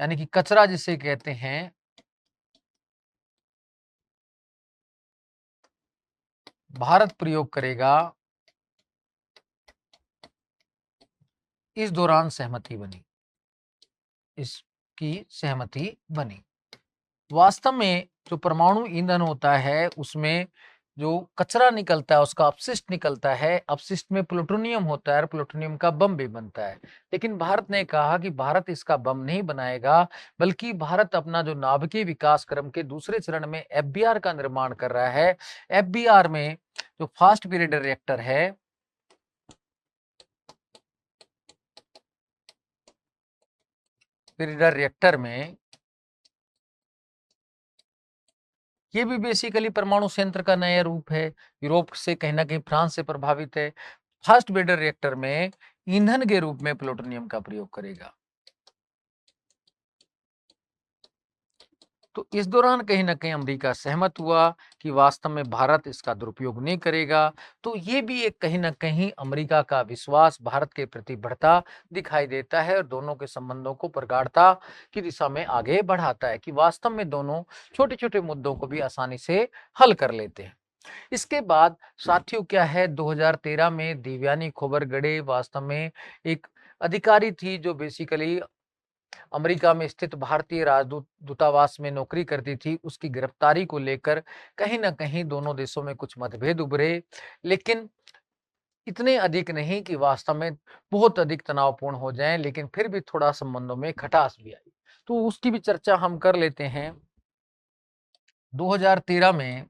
यानी कि कचरा जिसे कहते हैं, भारत प्रयोग करेगा, इस दौरान सहमति बनी। इसकी सहमति बनी। वास्तव में जो परमाणु ईंधन होता है, उसमें जो कचरा निकलता है, उसका अपशिष्ट निकलता है, अपशिष्ट में प्लूटोनियम होता है और प्लूटोनियम का बम भी बनता है। लेकिन भारत ने कहा कि भारत इसका बम नहीं बनाएगा, बल्कि भारत अपना जो नाभिकीय विकास क्रम के दूसरे चरण में एफबीआर का निर्माण कर रहा है। एफबीआर में जो फास्ट ब्रेडर रिएक्टर है, ब्रेडर रिएक्टर में ये भी बेसिकली परमाणु संयंत्र का नया रूप है। यूरोप से कहीं न कहीं फ्रांस से प्रभावित है। फास्ट ब्रेडर रिएक्टर में ईंधन के रूप में प्लूटोनियम का प्रयोग करेगा। तो इस दौरान कहीं न कहीं अमेरिका सहमत हुआ कि वास्तव में भारत इसका दुरुपयोग नहीं करेगा। तो ये भी एक कहीं न कहीं अमेरिका का विश्वास भारत के प्रति बढ़ता दिखाई देता है और दोनों के संबंधों को प्रगाढ़ता की दिशा में आगे बढ़ाता है कि वास्तव में दोनों छोटे-छोटे मुद्दों को भी आसानी से हल कर लेते हैं। इसके बाद साथियों क्या है, 2013 में देवयानी खोबरगड़े वास्तव में एक अधिकारी थी जो बेसिकली अमेरिका में स्थित भारतीय राजदूत दूतावास में नौकरी करती थी। उसकी गिरफ्तारी को लेकर कहीं न कहीं दोनों देशों में कुछ मतभेद उभरे, लेकिन इतने अधिक नहीं कि वास्तव में बहुत अधिक तनावपूर्ण हो जाएँ, लेकिन फिर भी थोड़ा संबंधों में खटास भी आई। तो उसकी भी चर्चा हम कर लेते हैं। 2013 में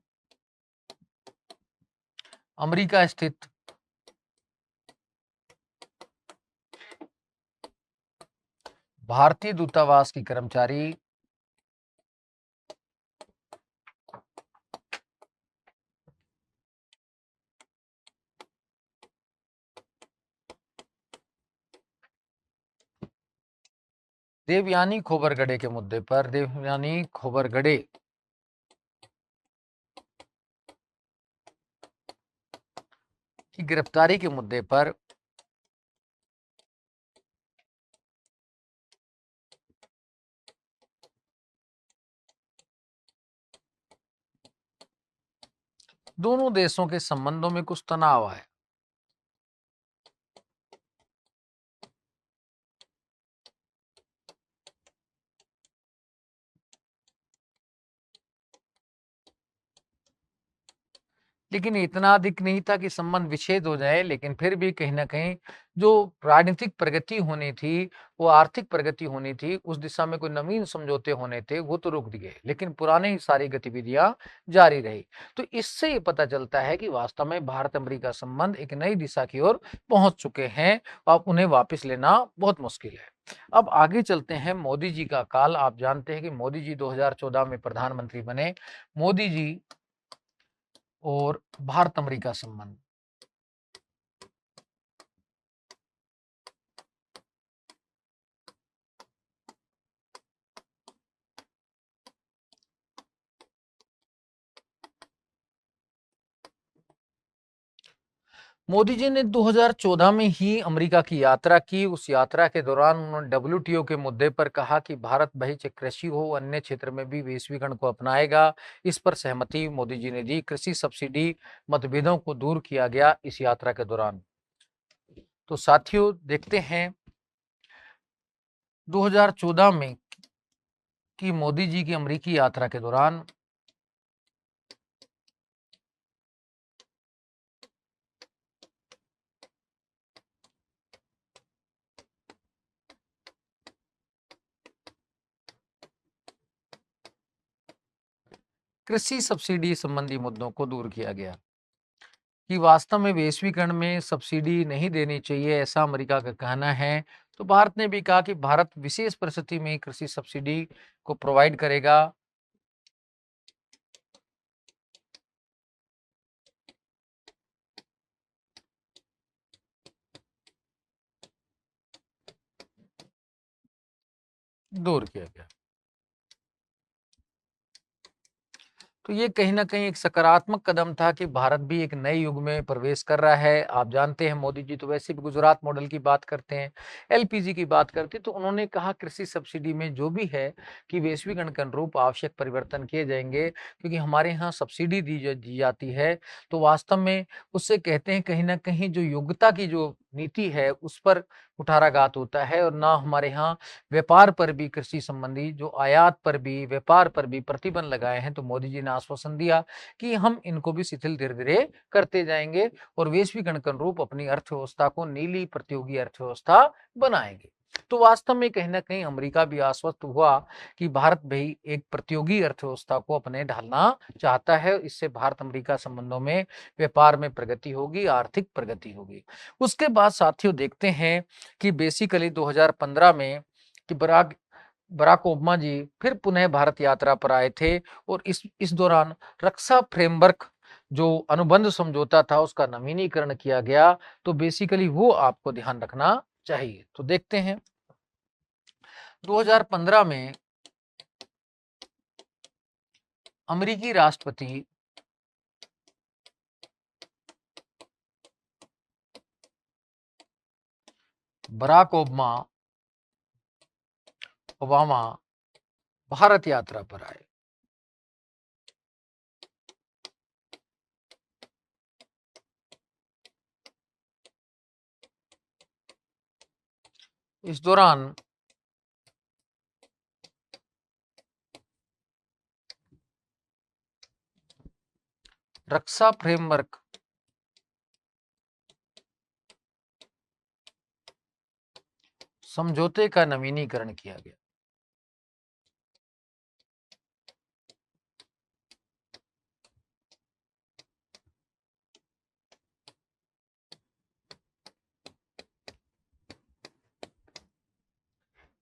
अमेरिका स्थित भारतीय दूतावास की कर्मचारी देवयानी खोबरगड़े के मुद्दे पर देवयानी खोबरगड़े की गिरफ्तारी के मुद्दे पर दोनों देशों के संबंधों में कुछ तनाव आया। लेकिन इतना अधिक नहीं था कि संबंध विच्छेद हो जाए, लेकिन फिर भी कहीं न कहीं जो राजनीतिक प्रगति होनी थी, वो आर्थिक प्रगति होनी थी, उस दिशा में कोई नवीन समझौते होने थे, वो तो रुक दिए, लेकिन पुरानी ही सारी गतिविधियाँ जारी रही। तो इससे ये पता चलता है कि वास्तव में भारत-अमेरिका संबंध एक नई दिशा की ओर पहुँच चुके हैं, अब उन्हें वापस लेना बहुत मुश्किल है। अब आगे चलते हैं मोदी जी का काल। आप जानते हैं कि मोदी जी 2014 में प्रधानमंत्री बने। मोदी जी और भारत-अमेरिका संबंध। मोदी जी ने 2014 में ही अमेरिका की यात्रा की। उस यात्रा के दौरान उन्होंने डब्ल्यूटीओ के मुद्दे पर कहा कि भारत भले चाहे कृषि हो, अन्य क्षेत्र में भी वैश्वीकरण को अपनाएगा। इस पर सहमति मोदी जी ने दी। कृषि सब्सिडी मतभेदों को दूर किया गया इस यात्रा के दौरान। तो साथियों, देखते हैं 2014 में कि मोदी जी की अमेरिकी यात्रा के दौरान कृषि सब्सिडी संबंधी मुद्दों को दूर किया गया। कि वास्तव में वैश्वीकरण में सब्सिडी नहीं देनी चाहिए, ऐसा अमेरिका का कहना है। तो भारत ने भी कहा कि भारत विशेष परिस्थिति में कृषि सब्सिडी को प्रोवाइड करेगा। दूर किया गया। तो ये कहीं न कहीं एक सकारात्मक कदम था कि भारत भी एक नए युग में प्रवेश कर रहा है। आप जानते हैं मोदी जी तो वैसे भी गुजरात मॉडल की बात करते हैं, एलपीजी की बात करते हैं, तो उन्होंने कहा कृषि सब्सिडी में जो भी है कि वैश्वीकरण के अनुरूप आवश्यक परिवर्तन किए जाएँगे, क्योंकि हमारे यहाँ सब्सिडी दी जाती है, तो वास्तव में उससे कहते हैं कहीं न कहीं जो योग्यता की जो नीति है, उस पर कुठाराघात होता है और ना हमारे यहाँ व्यापार पर भी, कृषि संबंधी जो आयात पर भी, व्यापार पर भी प्रतिबंध लगाए हैं। तो मोदी जी ने आश्वासन दिया कि हम इनको भी शिथिल धीरे-धीरे करते जाएँगे और वैश्वीकरण के अनुरूप अपनी अर्थव्यवस्था को नीली प्रतियोगी अर्थव्यवस्था बनाएँगे। तो वास्तव में कहीं न कहीं अमेरिका भी आश्वस्त हुआ कि भारत भी एक प्रतियोगी अर्थव्यवस्था को अपने ढालना चाहता है। इससे भारत-अमेरिका संबंधों में व्यापार में प्रगति होगी, आर्थिक प्रगति होगी। उसके बाद साथियों, देखते हैं कि बेसिकली 2015 में कि बराक ओबामा जी फिर पुनः भारत यात्रा पर आए थे और इस दौरान रक्षा फ्रेमवर्क जो अनुबंध समझौता था उसका नवीनीकरण किया गया। तो बेसिकली वो आपको ध्यान रखना चाहिए। तो देखते हैं 2015 में अमेरिकी राष्ट्रपति बराक ओबामा भारत यात्रा पर आए। इस दौरान रक्षा फ्रेमवर्क समझौते का नवीनीकरण किया गया।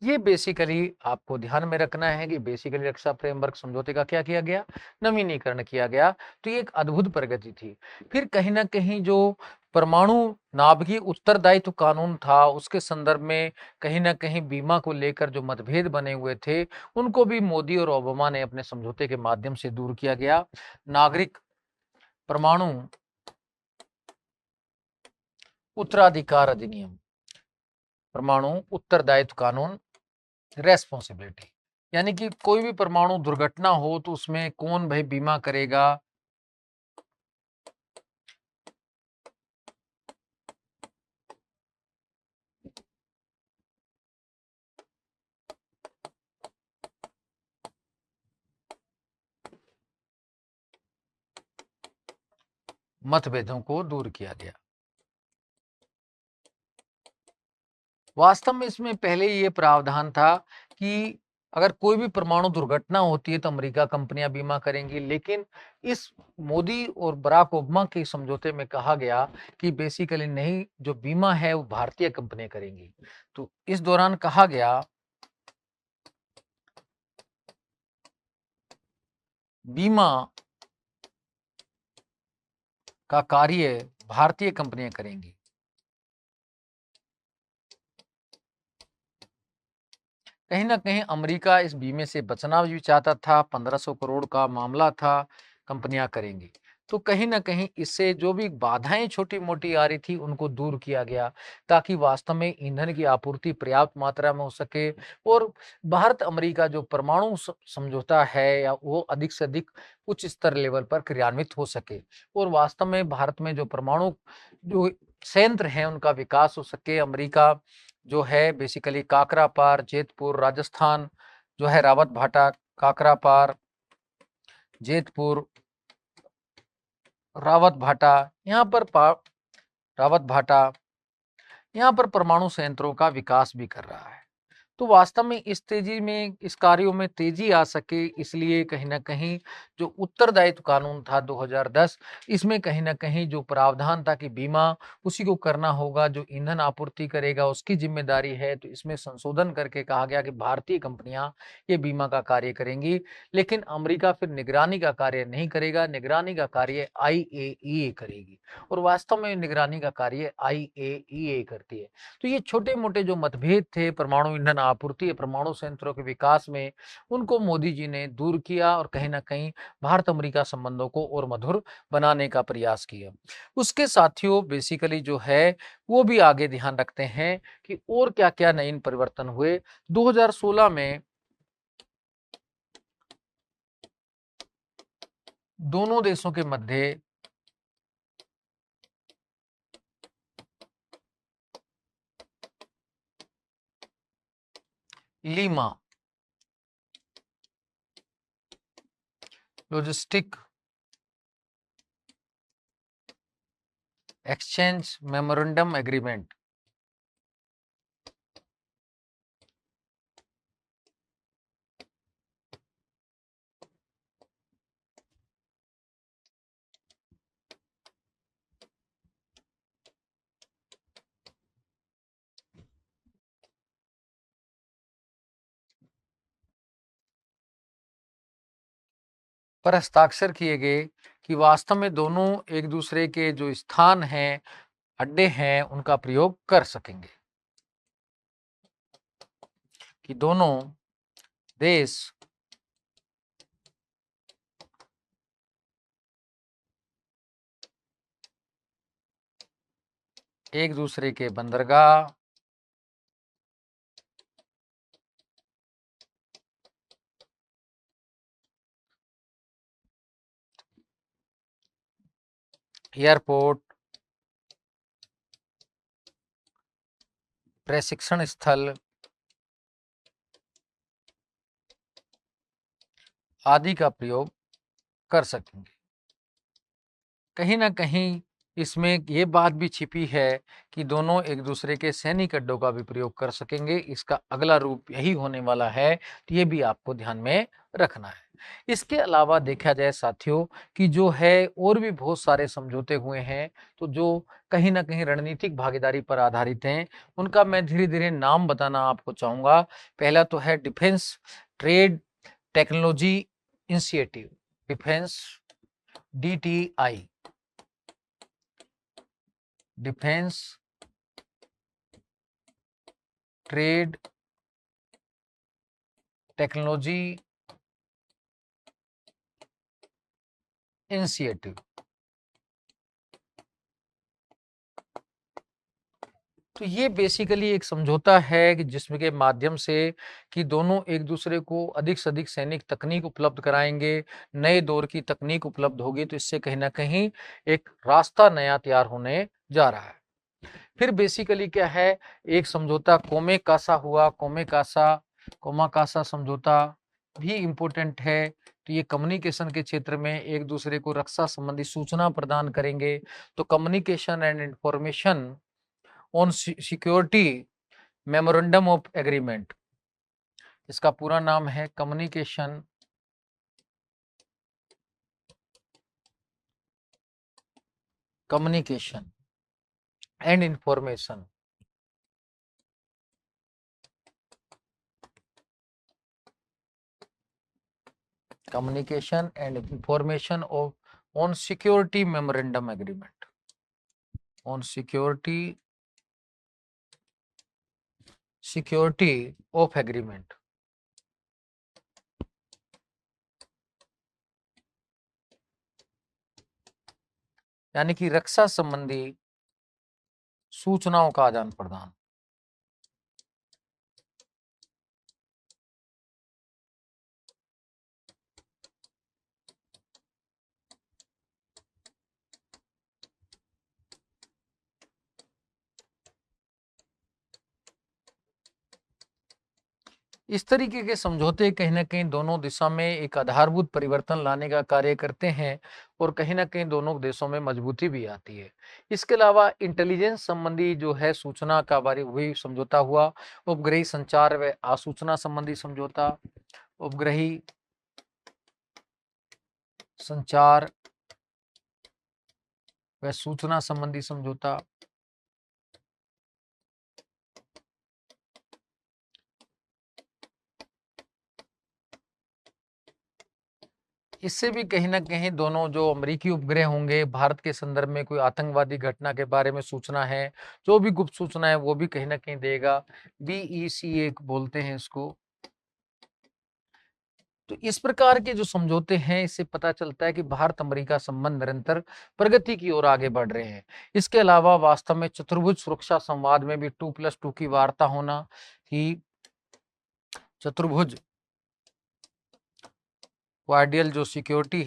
ये बेसिकली आपको ध्यान में रखना है कि बेसिकली रक्षा फ्रेमवर्क समझौते का क्या किया गया, नवीनीकरण किया गया। तो ये एक अद्भुत प्रगति थी। फिर कहीं न कहीं जो परमाणु नाभिकीय उत्तरदायित्व कानून था, उसके संदर्भ में कहीं न कहीं बीमा को लेकर जो मतभेद बने हुए थे, उनको भी मोदी और ओबामा ने अपने समझौते के माध्यम से दूर किया गया। नागरिक परमाणु उत्तराधिकार अधिनियम, परमाणु उत्तरदायित्व कानून, रेस्पॉन्सिबिलिटी, यानी कि कोई भी परमाणु दुर्घटना हो तो उसमें कौन भाई बीमा करेगा। मतभेदों को दूर किया गया। वास्तव में इसमें पहले ये प्रावधान था कि अगर कोई भी परमाणु दुर्घटना होती है तो अमेरिका कंपनियां बीमा करेंगी, लेकिन इस मोदी और बराक ओबामा के समझौते में कहा गया कि बेसिकली नहीं, जो बीमा है वो भारतीय कंपनियां करेंगी। तो इस दौरान कहा गया बीमा का कार्य भारतीय कंपनियां करेंगी। कहीं ना कहीं अमेरिका इस बीमे से बचना भी चाहता था, 1500 करोड़ का मामला था, कंपनियां करेंगी। तो कहीं ना कहीं इससे जो भी बाधाएं छोटी मोटी आ रही थी उनको दूर किया गया, ताकि वास्तव में ईंधन की आपूर्ति पर्याप्त मात्रा में हो सके और भारत अमेरिका जो परमाणु समझौता है या वो अधिक से अधिक उच्च स्तर लेवल पर क्रियान्वित हो सके और वास्तव में भारत में जो परमाणु जो संयंत्र हैं उनका विकास हो सके। अमेरिका जो है बेसिकली काकरापार, जेतपुर, राजस्थान जो है रावत भाटा, काकरापार, जेतपुर, रावत भाटा, यहाँ पर रावत भाटा, यहाँ पर परमाणु संयंत्रों का विकास भी कर रहा है। तो वास्तव में इस तेजी में, इस कार्यों में तेजी आ सके, इसलिए कहीं ना कहीं जो उत्तरदायित्व कानून था 2010, इसमें कहीं ना कहीं जो प्रावधान था कि बीमा उसी को करना होगा जो ईंधन आपूर्ति करेगा, उसकी जिम्मेदारी है। तो इसमें संशोधन करके कहा गया कि भारतीय कंपनियां ये बीमा का कार्य करेंगी, लेकिन अमेरिका फिर निगरानी का कार्य नहीं करेगा, निगरानी का कार्य IAEA करेगी और वास्तव में निगरानी का कार्य IAEA करती है। तो ये छोटे मोटे जो मतभेद थे परमाणु ईंधन आपूर्ति, परमाणु संयंत्रों के विकास में, उनको मोदी जी ने दूर किया और कहीं ना कहीं भारत अमेरिका संबंधों को और मधुर बनाने का प्रयास किया। उसके साथियों बेसिकली जो है वो भी आगे ध्यान रखते हैं कि और क्या क्या नए परिवर्तन हुए 2016 में। दोनों देशों के मध्य LEMOA logistic exchange memorandum agreement पर हस्ताक्षर किए गए कि वास्तव में दोनों एक दूसरे के जो स्थान हैं, अड्डे हैं, उनका प्रयोग कर सकेंगे, कि दोनों देश एक दूसरे के बंदरगाह, एयरपोर्ट, प्रशिक्षण स्थल आदि का प्रयोग कर सकेंगे। कहीं ना कहीं इसमें ये बात भी छिपी है कि दोनों एक दूसरे के सैनिक अड्डों का भी प्रयोग कर सकेंगे। इसका अगला रूप यही होने वाला है, तो ये भी आपको ध्यान में रखना है। इसके अलावा देखा जाए साथियों कि जो है और भी बहुत सारे समझौते हुए हैं, तो जो कहीं ना कहीं रणनीतिक भागीदारी पर आधारित हैं, उनका मैं धीरे धीरे नाम बताना आपको चाहूंगा। पहला तो है defence trade technology initiative, defence DTI, defence trade technology initiative. तो ये बेसिकली एक समझौता है कि जिसमें के माध्यम से कि दोनों एक दूसरे को अधिक से अधिक सैनिक तकनीक उपलब्ध कराएंगे, नए दौर की तकनीक उपलब्ध होगी, तो इससे कहीं ना कहीं एक रास्ता नया तैयार होने जा रहा है। फिर बेसिकली क्या है, एक समझौता कोमे कासा हुआ, कोमा कासा समझौता भी इम्पोर्टेंट है तो ये कम्युनिकेशन के क्षेत्र में एक दूसरे को रक्षा संबंधी सूचना प्रदान करेंगे। तो communication and information on security memorandum of agreement, इसका पूरा नाम है communication communication and information communication and information of on security memorandum agreement, on security of agreement, यानी कि रक्षा संबंधी सूचनाओं का आदान प्रदान। इस तरीके के समझौते कहीं ना कहीं दोनों दिशा में एक आधारभूत परिवर्तन लाने का कार्य करते हैं और कहीं ना कहीं दोनों देशों में मजबूती भी आती है। इसके अलावा इंटेलिजेंस संबंधी जो है सूचना का बारे वही समझौता हुआ, उपग्रही संचार व आसूचना संबंधी समझौता, उपग्रही संचार व सूचना संबंधी समझौता, इससे भी कहीं ना कहीं दोनों जो अमेरिकी उपग्रह होंगे, भारत के संदर्भ में कोई आतंकवादी घटना के बारे में सूचना है, जो भी गुप्त सूचना है वो भी कहीं ना कहीं देगा। BECA बोलते हैं इसको। तो इस प्रकार के जो समझौते हैं, इससे पता चलता है कि भारत अमेरिका संबंध निरंतर प्रगति की ओर आगे बढ़ रहे हैं। इसके अलावा वास्तव में चतुर्भुज सुरक्षा संवाद में भी 2+2 की वार्ता होना ही चतुर्भुज क्वाड्रियल जो सिक्योरिटी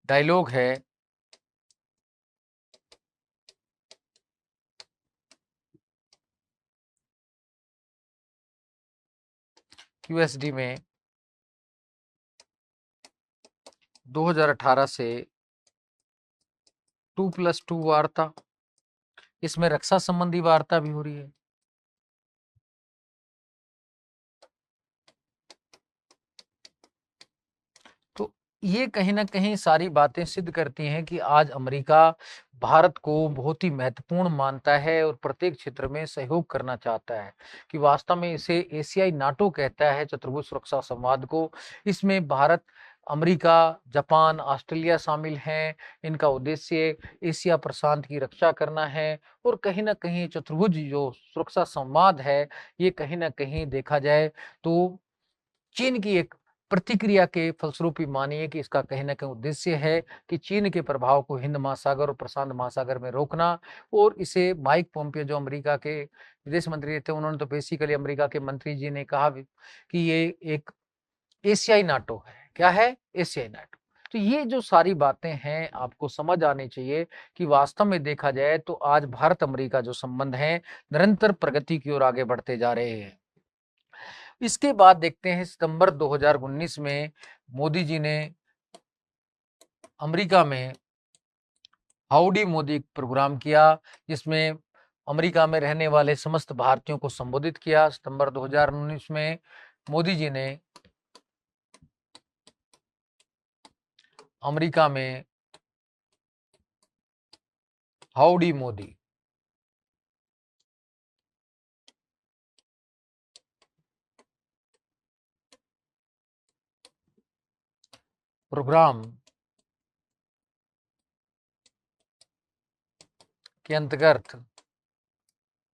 डायलॉग है, QSD में 2018 से 2+2 वार्ता, इसमें रक्षा संबंधी वार्ता भी हो रही है। तो ये कहीं ना कहीं सारी बातें सिद्ध करती हैं कि आज अमेरिका भारत को बहुत ही महत्वपूर्ण मानता है और प्रत्येक क्षेत्र में सहयोग करना चाहता है, कि वास्तव में इसे एशियाई नाटो कहता है, चतुर्भुज सुरक्षा संवाद को। इसमें भारत, अमेरिका, जापान, ऑस्ट्रेलिया शामिल हैं। इनका उद्देश्य एशिया प्रशांत की रक्षा करना है और कहीं ना कहीं चतुर्भुज जो सुरक्षा संवाद है, ये कहीं ना कहीं देखा जाए तो चीन की एक प्रतिक्रिया के फलस्वरूप ही मानिए कि इसका कहीं न कहीं उद्देश्य है कि चीन के प्रभाव को हिंद महासागर और प्रशांत महासागर में रोकना। और इसे माइक पोम्पियो जो अमेरिका के विदेश मंत्री थे, उन्होंने तो बेसिकली अमेरिका के मंत्री जी ने कहा भी कि ये एक एशियाई नाटो है। क्या है? एशियाई नाटो। तो ये जो सारी बातें हैं आपको समझ आनी चाहिए कि वास्तव में देखा जाए तो आज भारत अमेरिका जो संबंध हैं, निरंतर प्रगति की ओर आगे बढ़ते जा रहे हैं। इसके बाद देखते हैं सितंबर 2019 में मोदी जी ने अमेरिका में हाउडी मोदी प्रोग्राम किया, जिसमें अमेरिका में रहने वाले समस्त भारतीयों को संबोधित किया। सितंबर 2019 में मोदी जी ने अमेरिका में हाउडी मोदी प्रोग्राम के अंतर्गत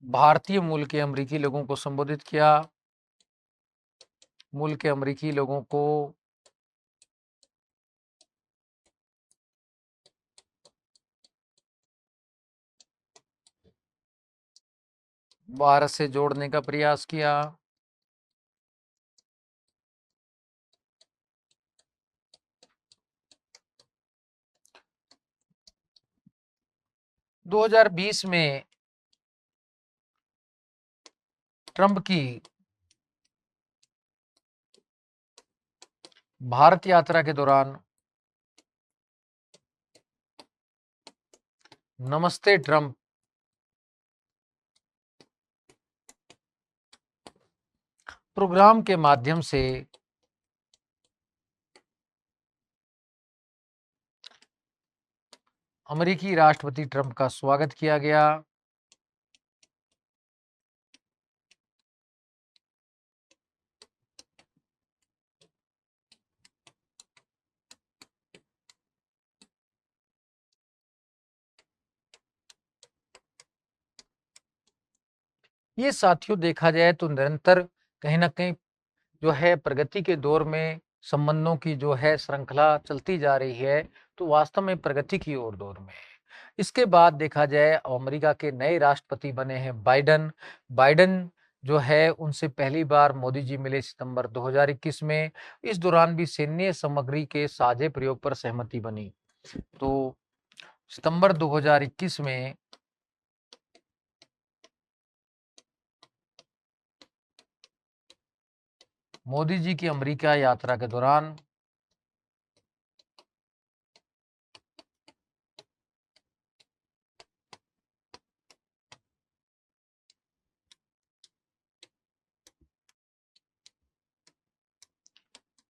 भारतीय मूल के अमेरिकी लोगों को संबोधित किया। मूल के अमेरिकी लोगों को भारत से जोड़ने का प्रयास किया। 2020 में ट्रंप की भारत यात्रा के दौरान नमस्ते ट्रंप प्रोग्राम के माध्यम से अमेरिकी राष्ट्रपति ट्रंप का स्वागत किया गया। ये साथियों देखा जाए तो निरंतर कहीं न कहीं जो है प्रगति के दौर में संबंधों की जो है श्रृंखला चलती जा रही है, तो वास्तव में प्रगति की ओर दौर में है। इसके बाद देखा जाए अमेरिका के नए राष्ट्रपति बने हैं बाइडन। बाइडन जो है उनसे पहली बार मोदी जी मिले सितंबर 2021 में। इस दौरान भी सैन्य सामग्री के साझे प्रयोग पर सहमति बनी। तो सितंबर 2021 में मोदी जी की अमेरिका यात्रा के दौरान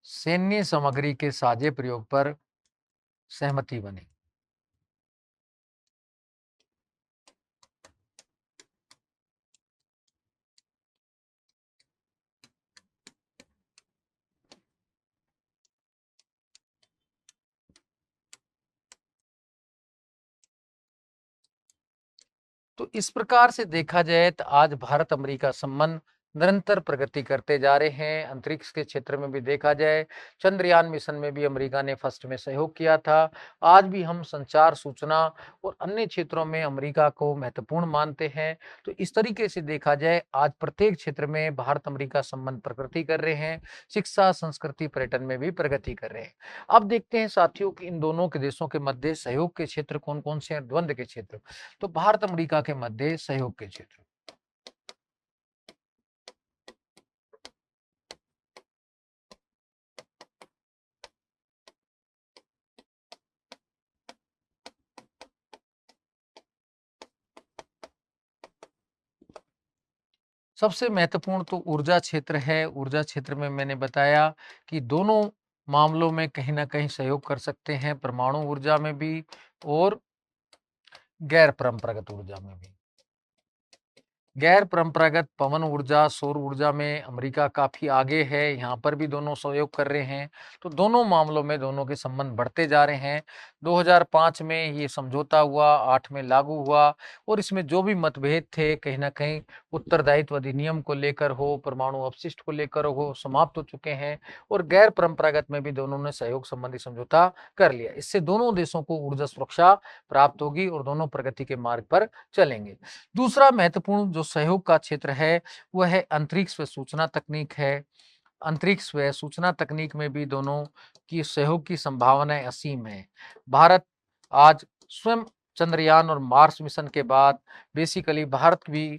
सैन्य सामग्री के साझे प्रयोग पर सहमति बनी। तो इस प्रकार से देखा जाए तो आज भारत अमेरिका संबंध निरंतर प्रगति करते जा रहे हैं। अंतरिक्ष के क्षेत्र में भी देखा जाए, चंद्रयान मिशन में भी अमेरिका ने फर्स्ट में सहयोग किया था। आज भी हम संचार, सूचना और अन्य क्षेत्रों में अमेरिका को महत्वपूर्ण मानते हैं। तो इस तरीके से देखा जाए आज प्रत्येक क्षेत्र में भारत अमेरिका संबंध प्रगति कर रहे हैं। शिक्षा, संस्कृति, पर्यटन में भी प्रगति कर रहे हैं। अब देखते हैं साथियों कि इन दोनों के देशों के मध्य सहयोग के क्षेत्र कौन-कौन से हैं, द्वंद्व के क्षेत्र। तो भारत अमेरिका के मध्य सहयोग के क्षेत्र। सबसे महत्वपूर्ण तो ऊर्जा क्षेत्र है। ऊर्जा क्षेत्र में मैंने बताया कि दोनों मामलों में कहीं न कहीं सहयोग कर सकते हैं, परमाणु ऊर्जा में भी और गैर परंपरागत ऊर्जा में भी। गैर परंपरागत पवन ऊर्जा, सौर ऊर्जा में अमेरिका काफ़ी आगे है, यहाँ पर भी दोनों सहयोग कर रहे हैं। तो दोनों मामलों में दोनों के संबंध बढ़ते जा रहे हैं। 2005 में ये समझौता हुआ, 8 में लागू हुआ और इसमें जो भी मतभेद थे कहीं न कहीं उत्तरदायित्व अधिनियम को लेकर हो, परमाणु अपशिष्ट को लेकर हो, समाप्त हो चुके हैं और गैर परंपरागत में भी दोनों ने सहयोग संबंधी समझौता कर लिया। इससे दोनों देशों को ऊर्जा सुरक्षा प्राप्त होगी और दोनों प्रगति के मार्ग पर चलेंगे। दूसरा महत्वपूर्ण जो सहयोग का क्षेत्र है, वह है अंतरिक्ष व सूचना तकनीक है। अंतरिक्ष व सूचना तकनीक में भी दोनों की सहयोग की संभावनाएँ असीम हैं। भारत आज स्वयं चंद्रयान और मार्स मिशन के बाद बेसिकली भारत भी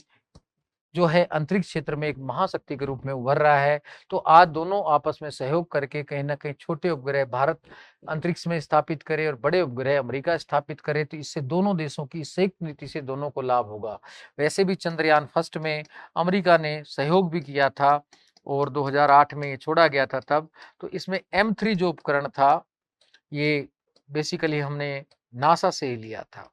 जो है अंतरिक्ष क्षेत्र में एक महाशक्ति के रूप में उभर रहा है। तो आज दोनों आपस में सहयोग करके कहीं न कहीं छोटे उपग्रह भारत अंतरिक्ष में स्थापित करे और बड़े उपग्रह अमेरिका स्थापित करे, तो इससे दोनों देशों की संयुक्त नीति से दोनों को लाभ होगा। वैसे भी चंद्रयान फर्स्ट में अमेरिका ने सहयोग भी किया था और 2008 में ये छोड़ा गया था तब। तो इसमें M3 जो उपकरण था, ये बेसिकली हमने नासा से ही लिया था।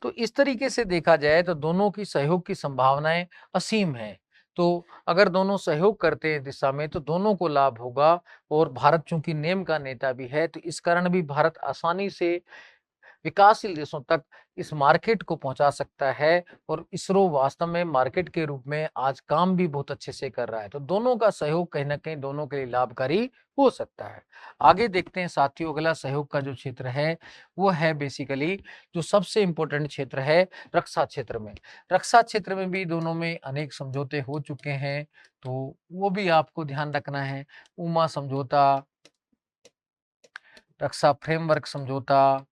तो इस तरीके से देखा जाए तो दोनों की सहयोग की संभावनाएं असीम हैं। तो अगर दोनों सहयोग करते हैं दिशा में तो दोनों को लाभ होगा और भारत चूंकि नेम का नेता भी है तो इस कारण भी भारत आसानी से विकासशील देशों तक इस मार्केट को पहुंचा सकता है और इसरो वास्तव में मार्केट के रूप में आज काम भी बहुत अच्छे से कर रहा है। तो दोनों का सहयोग कहीं न कहीं दोनों के लिए लाभकारी हो सकता है। आगे देखते हैं साथियों, अगला सहयोग का जो क्षेत्र है, वो है बेसिकली जो सबसे इम्पोर्टेंट क्षेत्र है रक्षा क्षेत्र में। रक्षा क्षेत्र में भी दोनों में अनेक समझौते हो चुके हैं, तो वो भी आपको ध्यान रखना है। ऊमा समझौता, रक्षा फ्रेमवर्क समझौता,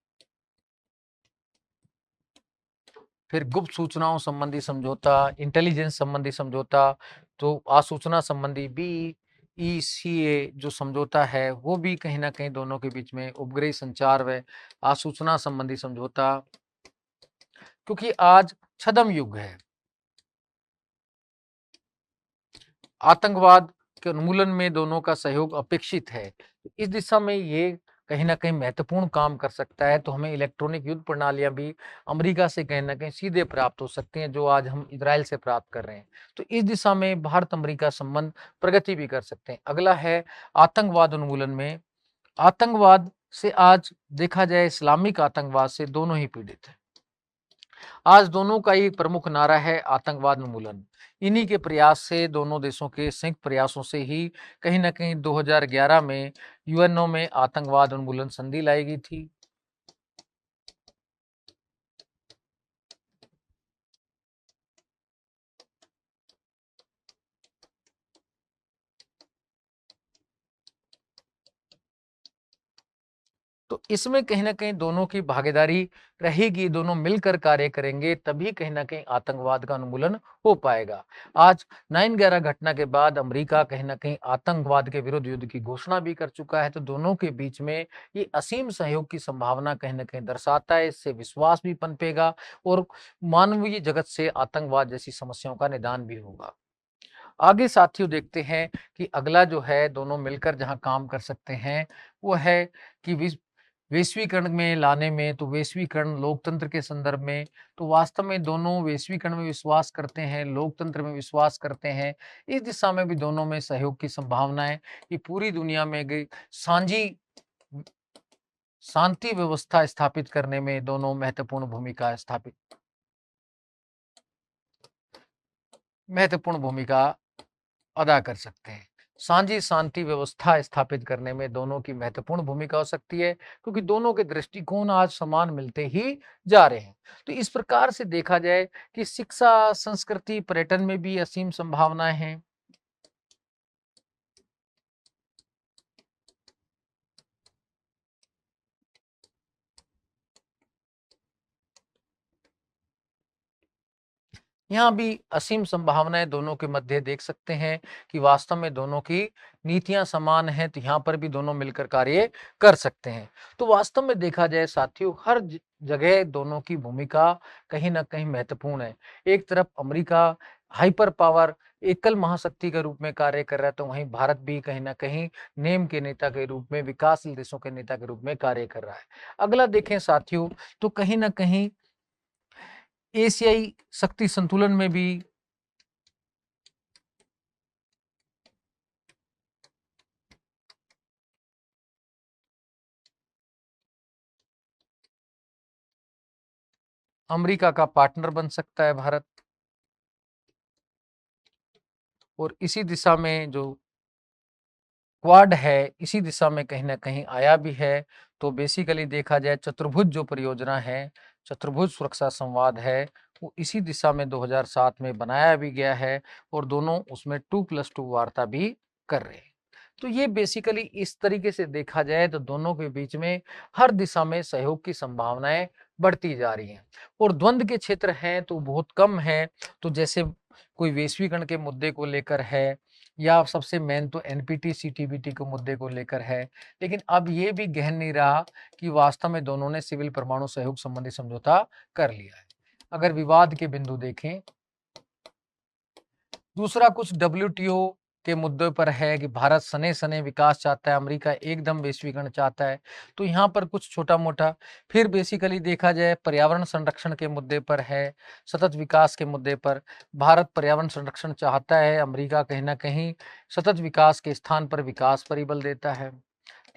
फिर गुप्त सूचनाओं संबंधी समझौता, इंटेलिजेंस संबंधी समझौता, तो आसूचना संबंधी BEST ECA जो समझौता है वो भी कहीं न कहीं दोनों के बीच में उपग्रही संचार व आसूचना संबंधी समझौता, क्योंकि आज छद्म युग है। आतंकवाद के उन्मूलन में दोनों का सहयोग अपेक्षित है। इस दिशा में ये कहीं न कहीं महत्वपूर्ण काम कर सकता है, तो हमें इलेक्ट्रॉनिक युद्ध प्रणालियाँ भी अमेरिका से कहीं न कहीं सीधे प्राप्त हो सकती हैं, जो आज हम इज़राइल से प्राप्त कर रहे हैं। तो इस दिशा में भारत-अमेरिका संबंध प्रगति भी कर सकते हैं। अगला है आतंकवाद उन्मूलन में। आतंकवाद से आज देखा जाए, इस्लामिक आतंकवाद से दोनों ही पीड़ित हैं। आज दोनों का एक प्रमुख नारा है आतंकवाद उन्मूलन। इन्हीं के प्रयास से, दोनों देशों के संयुक्त प्रयासों से ही कहीं न कहीं 2011 में यूएनओ में आतंकवाद उन्मूलन संधि लाई गई थी। तो इसमें कहीं न कहीं दोनों की भागीदारी रहेगी, दोनों मिलकर कार्य करेंगे, तभी कहीं न कहीं आतंकवाद का उन्मूलन हो पाएगा। आज 9/11 घटना के बाद अमेरिका कहीं न कहीं आतंकवाद के विरुद्ध युद्ध की घोषणा भी कर चुका है, तो दोनों के बीच में ये असीम सहयोग की संभावना कहीं न कहीं दर्शाता है। इससे विश्वास भी पनपेगा और मानवीय जगत से आतंकवाद जैसी समस्याओं का निदान भी होगा। आगे साथियों देखते हैं कि अगला जो है, दोनों मिलकर जहाँ काम कर सकते हैं, वो है कि वैश्वीकरण में लाने में। तो वैश्वीकरण लोकतंत्र के संदर्भ में, तो वास्तव में दोनों वैश्वीकरण में विश्वास करते हैं, लोकतंत्र में विश्वास करते हैं। इस दिशा में भी दोनों में सहयोग की संभावना है कि पूरी दुनिया में गई सांझी शांति व्यवस्था स्थापित करने में दोनों महत्वपूर्ण भूमिका अदा कर सकते हैं। साझी शांति व्यवस्था स्थापित करने में दोनों की महत्वपूर्ण भूमिका हो सकती है, क्योंकि दोनों के दृष्टिकोण आज समान मिलते ही जा रहे हैं। तो इस प्रकार से देखा जाए कि शिक्षा, संस्कृति, पर्यटन में भी असीम संभावनाएं हैं। यहाँ भी असीम संभावनाएं दोनों के मध्य देख सकते हैं कि वास्तव में दोनों की नीतियां समान हैं, तो यहाँ पर भी दोनों मिलकर कार्य कर सकते हैं। तो वास्तव में देखा जाए साथियों, हर जगह दोनों की भूमिका कहीं ना कहीं महत्वपूर्ण है। एक तरफ अमेरिका हाइपर पावर एकल महाशक्ति के रूप में कार्य कर रहा है, तो वहीं भारत भी कहीं ना कहीं नेम के नेता के रूप में, विकासशील देशों के नेता के रूप में कार्य कर रहा है। अगला देखें साथियों, तो कहीं ना कहीं एशियाई शक्ति संतुलन में भी अमेरिका का पार्टनर बन सकता है भारत। और इसी दिशा में जो क्वाड है, इसी दिशा में कहीं न कहीं आया भी है। तो बेसिकली देखा जाए, चतुर्भुज जो परियोजना है, चतुर्भुज सुरक्षा संवाद है, वो इसी दिशा में 2007 में बनाया भी गया है और दोनों उसमें 2+2 वार्ता भी कर रहे हैं। तो ये बेसिकली इस तरीके से देखा जाए तो दोनों के बीच में हर दिशा में सहयोग की संभावनाएं बढ़ती जा रही हैं। और द्वंद्व के क्षेत्र हैं तो बहुत कम है। तो जैसे कोई वैश्वीकरण के मुद्दे को लेकर है, या सबसे मेन तो एनपीटी सीटीबीटी के मुद्दे को लेकर है। लेकिन अब ये भी गहन नहीं रहा कि वास्तव में दोनों ने सिविल परमाणु सहयोग संबंधी समझौता कर लिया है। अगर विवाद के बिंदु देखें, दूसरा कुछ डब्ल्यूटीओ के मुद्दे पर है कि भारत सने सने विकास चाहता है, अमेरिका एकदम वैश्वीकरण चाहता है। तो यहाँ पर कुछ छोटा मोटा, फिर बेसिकली देखा जाए पर्यावरण संरक्षण के मुद्दे पर है, सतत विकास के मुद्दे पर भारत पर्यावरण संरक्षण चाहता है, अमेरिका कहीं ना कहीं सतत विकास के स्थान पर विकास पर ही बल देता है।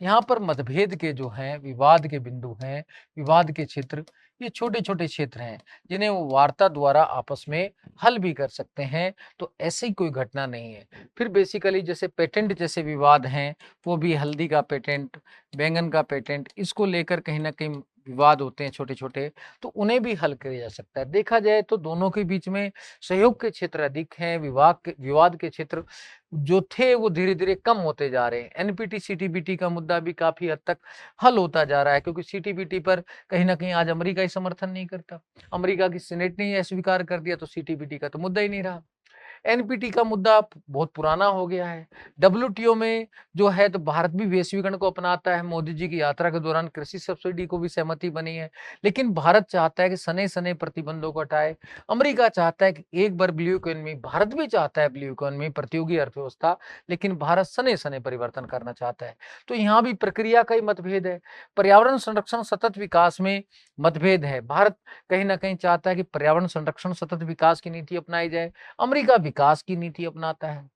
यहाँ पर मतभेद के जो हैं, विवाद के बिंदु हैं, विवाद के क्षेत्र, ये छोटे-छोटे क्षेत्र हैं, जिन्हें वो वार्ता द्वारा आपस में हल भी कर सकते हैं। तो ऐसी कोई घटना नहीं है। फिर बेसिकली जैसे पेटेंट जैसे विवाद हैं, वो भी हल्दी का पेटेंट, बैंगन का पेटेंट, इसको लेकर कहीं न कहीं विवाद होते हैं छोटे-छोटे, तो उन्हें भी हल किया जा सकता है। देखा जाए तो दोनों के बीच में सहयोग के क्षेत्र अधिक हैं, विवाद के क्षेत्र जो थे वो धीरे-धीरे कम होते जा रहे हैं। एनपीटी सीटीबीटी का मुद्दा भी काफ़ी हद तक हल होता जा रहा है, क्योंकि सीटीबीटी पर कहीं न कहीं आज अमेरिका ही समर्थन नहीं करता। अमेरिका की सीनेट ने ही अस्वीकार कर दिया, तो सीटीबीटी का तो मुद्दा ही नहीं रहा। एनपीटी का मुद्दा बहुत पुराना हो गया है। डब्ल्यूटीओ में जो है तो भारत भी वैश्वीकरण को अपनाता है। मोदी जी की यात्रा के दौरान कृषि सब्सिडी को भी सहमति बनी है, लेकिन भारत चाहता है कि सने-सने प्रतिबंधों को हटाए। अमेरिका चाहता है कि एक बार ब्लू इकोनॉमी, भारत भी चाहता है ब्लू इकोनॉमी, प्रतियोगी अर्थव्यवस्था, लेकिन भारत सने-सने परिवर्तन करना चाहता है। तो यहाँ भी प्रक्रिया का ही मतभेद है। पर्यावरण संरक्षण सतत विकास में मतभेद है। भारत कहीं न कहीं चाहता है कि पर्यावरण संरक्षण सतत विकास की नीति अपनाई जाए। अमेरिका विकास की नीति अपनाता है।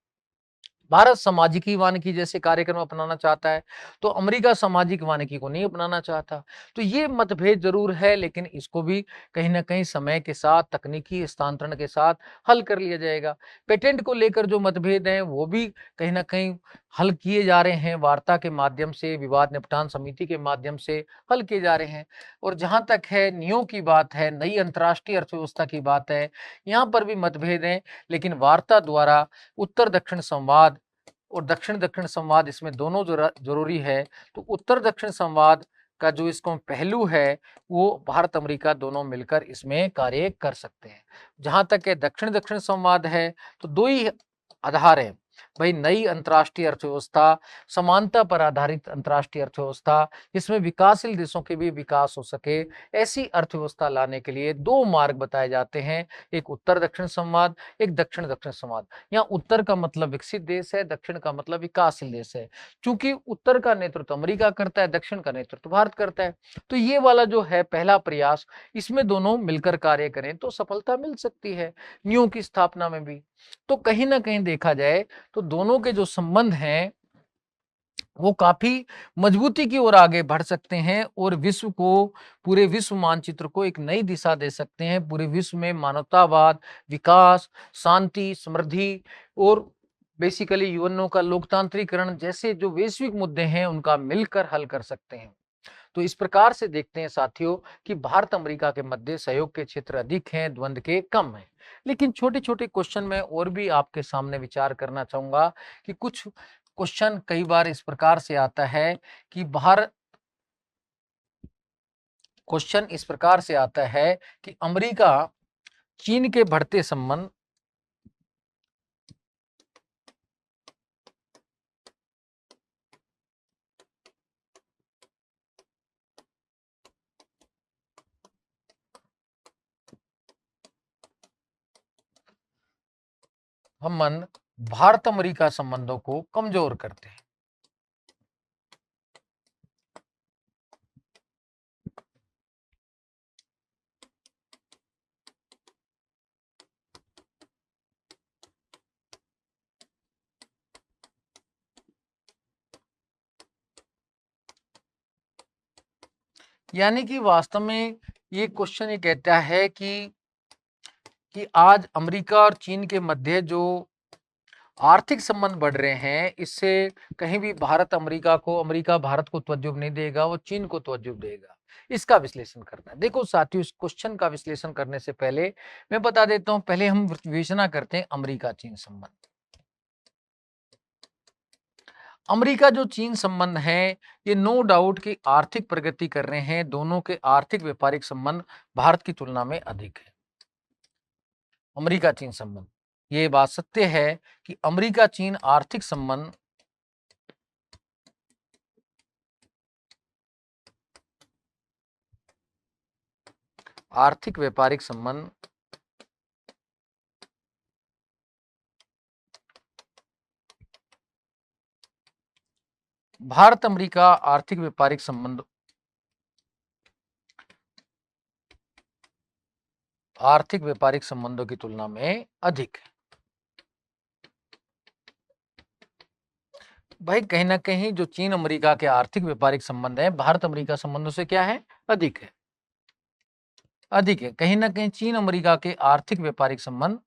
भारत सामाजिक वानिकी जैसे कार्यक्रम अपनाना चाहता है, तो अमेरिका सामाजिक वानिकी को नहीं अपनाना चाहता। तो ये मतभेद ज़रूर है, लेकिन इसको भी कहीं न कहीं समय के साथ, तकनीकी हस्तांतरण के साथ हल कर लिया जाएगा। पेटेंट को लेकर जो मतभेद हैं, वो भी कहीं न कहीं हल किए जा रहे हैं, वार्ता के माध्यम से, विवाद निपटान समिति के माध्यम से हल किए जा रहे हैं। और जहाँ तक है नियों की बात है, नई अंतर्राष्ट्रीय अर्थव्यवस्था की बात है, यहाँ पर भी मतभेद हैं, लेकिन वार्ता द्वारा उत्तर-दक्षिण संवाद और दक्षिण-दक्षिण संवाद इसमें दोनों ज़रूरी है। तो उत्तर-दक्षिण संवाद का जो इसको पहलू है, वो भारत-अमेरिका दोनों मिलकर इसमें कार्य कर सकते हैं। जहाँ तक है दक्षिण-दक्षिण संवाद है, तो 2 ही आधार हैं। भई नई अंतर्राष्ट्रीय अर्थव्यवस्था, समानता पर आधारित अंतर्राष्ट्रीय अर्थव्यवस्था, जिसमें विकासशील देशों के भी विकास हो सके, ऐसी अर्थव्यवस्था लाने के लिए 2 मार्ग बताए जाते हैं। एक उत्तर-दक्षिण संवाद, एक दक्षिण-दक्षिण संवाद। यहाँ उत्तर का मतलब विकसित देश है, दक्षिण का मतलब विकासशील देश है। चूंकि उत्तर का नेतृत्व अमेरिका करता है, दक्षिण का नेतृत्व भारत करता है, तो ये वाला जो है पहला प्रयास, इसमें दोनों मिलकर कार्य करें तो सफलता मिल सकती है, नियों की स्थापना में भी। तो कहीं ना कहीं देखा जाए तो दोनों के जो संबंध हैं वो काफी मजबूती की ओर आगे बढ़ सकते हैं और विश्व को, पूरे विश्व मानचित्र को एक नई दिशा दे सकते हैं। पूरे विश्व में मानवतावाद, विकास, शांति, समृद्धि और बेसिकली यूएनओ का लोकतांत्रिकरण जैसे जो वैश्विक मुद्दे हैं उनका मिलकर हल कर सकते हैं। तो इस प्रकार से देखते हैं साथियों कि भारत अमेरिका के मध्य सहयोग के क्षेत्र अधिक हैं, द्वंद्व के कम हैं। लेकिन छोटे-छोटे क्वेश्चन में और भी आपके सामने विचार करना चाहूंगा कि कुछ क्वेश्चन कई बार इस प्रकार से आता है कि भारत क्वेश्चन इस प्रकार से आता है कि अमेरिका चीन के बढ़ते संबंध भारत अमेरिका संबंधों को कमजोर करते हैं। यानी कि वास्तव में ये क्वेश्चन ये कहता है कि आज अमेरिका और चीन के मध्य जो आर्थिक संबंध बढ़ रहे हैं, इससे कहीं भी अमेरिका भारत को तवज्जो नहीं देगा, वो चीन को तवज्जो देगा। इसका विश्लेषण करना है। देखो साथियों, इस क्वेश्चन का विश्लेषण करने से पहले मैं बता देता हूं, पहले हम विवेचना करते हैं अमेरिका चीन संबंध। अमेरिका जो चीन संबंध है, ये नो डाउट कि आर्थिक प्रगति कर रहे हैं। दोनों के आर्थिक व्यापारिक संबंध भारत की तुलना में अधिक है। अमेरिका चीन संबंध, ये बात सत्य है कि अमेरिका चीन आर्थिक व्यापारिक संबंध भारत अमेरिका आर्थिक व्यापारिक संबंध आर्थिक व्यापारिक संबंधों की तुलना में अधिक है। भाई कहीं ना कहीं जो चीन अमेरिका के आर्थिक व्यापारिक संबंध है, भारत अमेरिका संबंधों से क्या है, अधिक है। अधिक है, कहीं ना कहीं चीन अमेरिका के आर्थिक व्यापारिक संबंध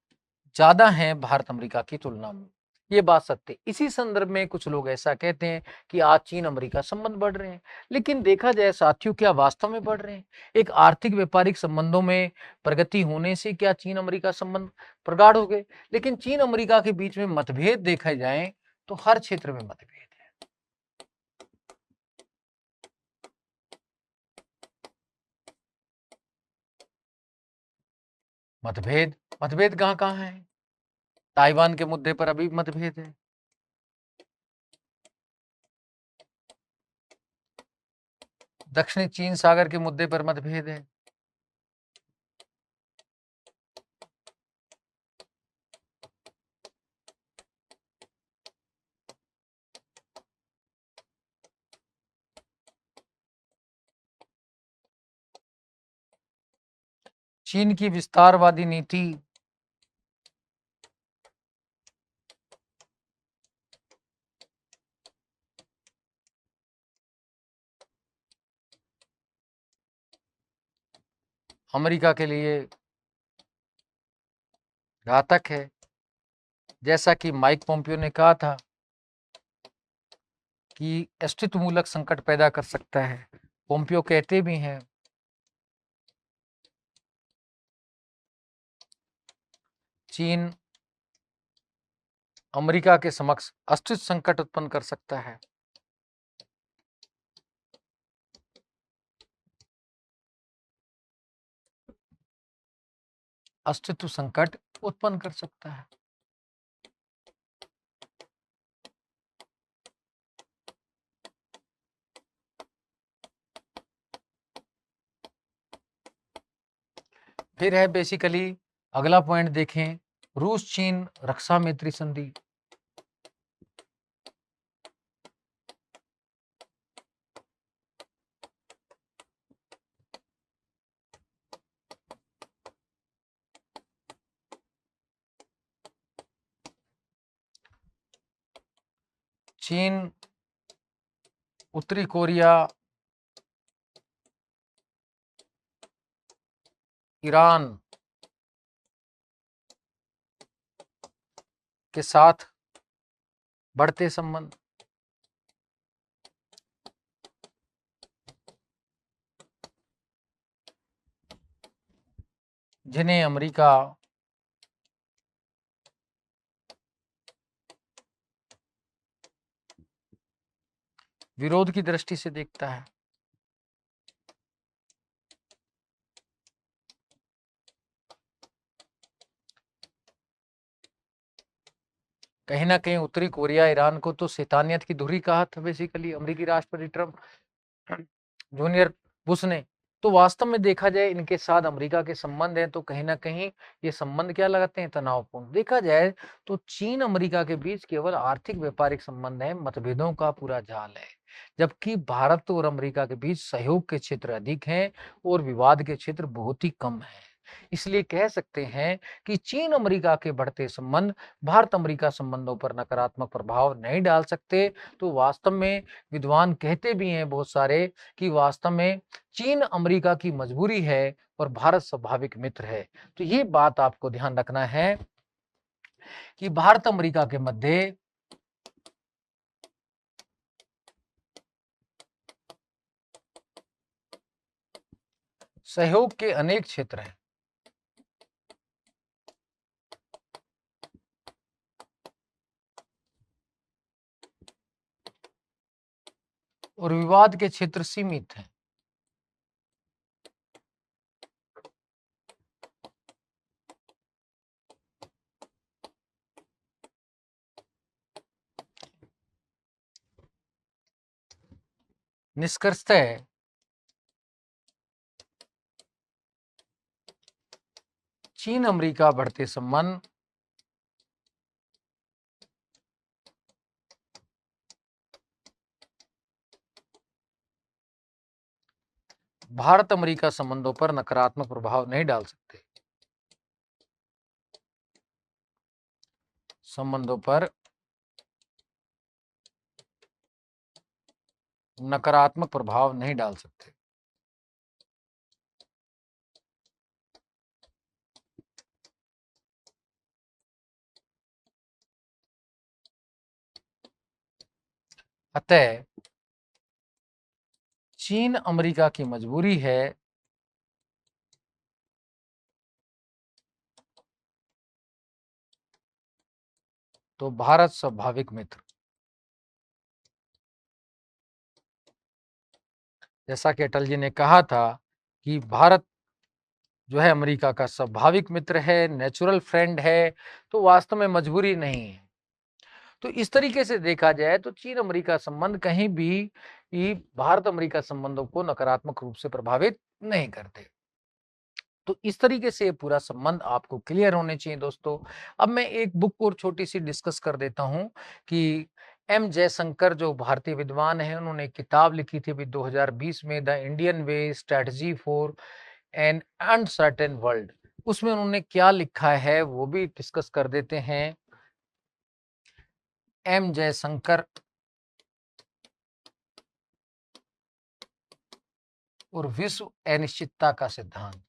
ज्यादा हैं भारत अमेरिका की तुलना में। ये बात सत्य है। इसी संदर्भ में कुछ लोग ऐसा कहते हैं कि आज चीन अमेरिका संबंध बढ़ रहे हैं, लेकिन देखा जाए साथियों, क्या वास्तव में बढ़ रहे हैं? एक आर्थिक व्यापारिक संबंधों में प्रगति होने से क्या चीन अमेरिका संबंध प्रगाढ़ हो गए? लेकिन चीन अमेरिका के बीच में मतभेद देखा जाए तो हर क्षेत्र में मतभेद है। मतभेद मतभेद कहाँ कहाँ है? ताइवान के मुद्दे पर अभी मतभेद है। दक्षिणी चीन सागर के मुद्दे पर मतभेद है। चीन की विस्तारवादी नीति, अमेरिका के लिए घातक है, जैसा कि माइक पोम्पियो ने कहा था कि अस्तित्वमूलक संकट पैदा कर सकता है। पोम्पियो कहते भी हैं, चीन अमेरिका के समक्ष अस्तित्व संकट उत्पन्न कर सकता है। अस्तित्व संकट उत्पन्न कर सकता है। फिर है बेसिकली अगला पॉइंट देखें, रूस चीन रक्षा मैत्री संधि। चीन उत्तरी कोरिया, ईरान के साथ बढ़ते संबंध, जिन्हें अमेरिका विरोध की दृष्टि से देखता है। कहीं ना कहीं उत्तरी कोरिया ईरान को तो शैतानियत की धुरी कहा था बेसिकली अमेरिकी राष्ट्रपति ट्रम्प जूनियर बुश ने। तो वास्तव में देखा जाए इनके साथ अमेरिका के संबंध हैं, तो कहीं ना कहीं ये संबंध क्या लगाते हैं, तनावपूर्ण। देखा जाए तो चीन अमेरिका के बीच केवल आर्थिक व्यापारिक संबंध है, मतभेदों का पूरा जाल है। जबकि भारत और अमेरिका के बीच सहयोग के क्षेत्र अधिक हैं और विवाद के क्षेत्र बहुत ही कम है। इसलिए कह सकते हैं कि चीन अमेरिका के बढ़ते संबंध भारत अमेरिका संबंधों पर नकारात्मक प्रभाव नहीं डाल सकते। तो वास्तव में विद्वान कहते भी हैं बहुत सारे कि वास्तव में चीन अमेरिका की मजबूरी है और भारत स्वाभाविक मित्र है। तो ये बात आपको ध्यान रखना है कि भारत अमेरिका के मध्य सहयोग के अनेक क्षेत्र हैं और विवाद के क्षेत्र सीमित हैं। निष्कर्षतः चीन अमेरिका बढ़ते संबंध भारत अमेरिका संबंधों पर नकारात्मक प्रभाव नहीं डाल सकते। संबंधों पर नकारात्मक प्रभाव नहीं डाल सकते। अतः चीन अमेरिका की मजबूरी है तो भारत स्वाभाविक मित्र। जैसा कि अटल जी ने कहा था कि भारत जो है अमेरिका का स्वाभाविक मित्र है, नेचुरल फ्रेंड है, तो वास्तव में मजबूरी नहीं है। तो इस तरीके से देखा जाए तो चीन अमेरिका संबंध कहीं भी भारत अमेरिका संबंधों को नकारात्मक रूप से प्रभावित नहीं करते। तो इस तरीके से पूरा संबंध आपको क्लियर होने चाहिए दोस्तों। अब मैं एक बुक और छोटी सी डिस्कस कर देता हूं कि एम जयशंकर जो भारतीय विद्वान है, उन्होंने एक किताब लिखी थी अभी 2020 में, the Indian way strategy for N uncertain world. उसमें उन्होंने क्या लिखा है वो भी डिस्कस कर देते हैं। एम जयशंकर और विश्व अनिश्चितता का सिद्धांत,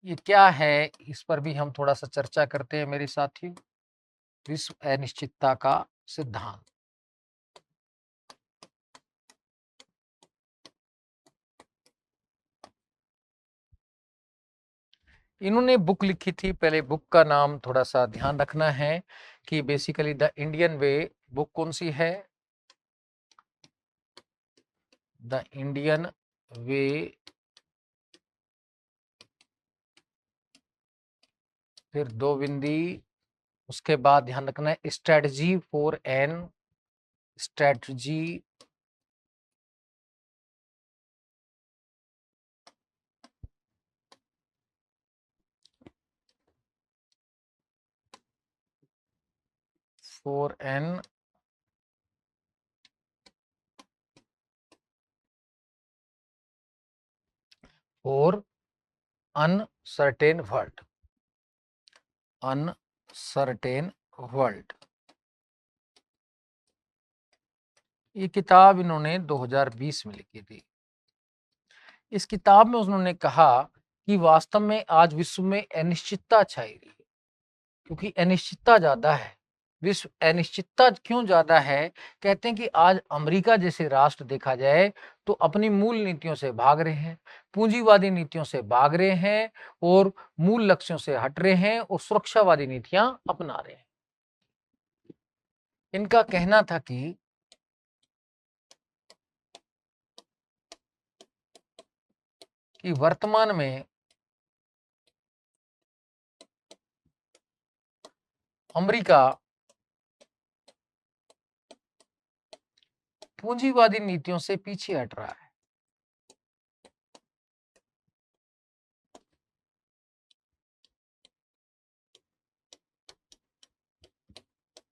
ये क्या है, इस पर भी हम थोड़ा सा चर्चा करते हैं मेरे साथियों। विश्व अनिश्चितता का सिद्धांत, इन्होंने बुक लिखी थी। पहले बुक का नाम थोड़ा सा ध्यान रखना है कि basically the Indian way book कौन सी है, द इंडियन वे, फिर दो बिंदी, उसके बाद ध्यान रखना है strategy for an, strategy for an और अनसर्टेन वर्ल्ड, अनसर्टेन वर्ल्ड। ये किताब इन्होंने 2020 में लिखी थी। इस किताब में उन्होंने कहा कि वास्तव में आज विश्व में अनिश्चितता छाई हुई है, क्योंकि अनिश्चितता ज्यादा है। विश्व अनिश्चितता क्यों ज्यादा है, कहते हैं कि आज अमेरिका जैसे राष्ट्र देखा जाए तो अपनी मूल नीतियों से भाग रहे हैं, पूंजीवादी नीतियों से भाग रहे हैं और मूल लक्ष्यों से हट रहे हैं और सुरक्षावादी नीतियां अपना रहे हैं। इनका कहना था कि वर्तमान में अमेरिका पूंजीवादी नीतियों से पीछे हट रहा है,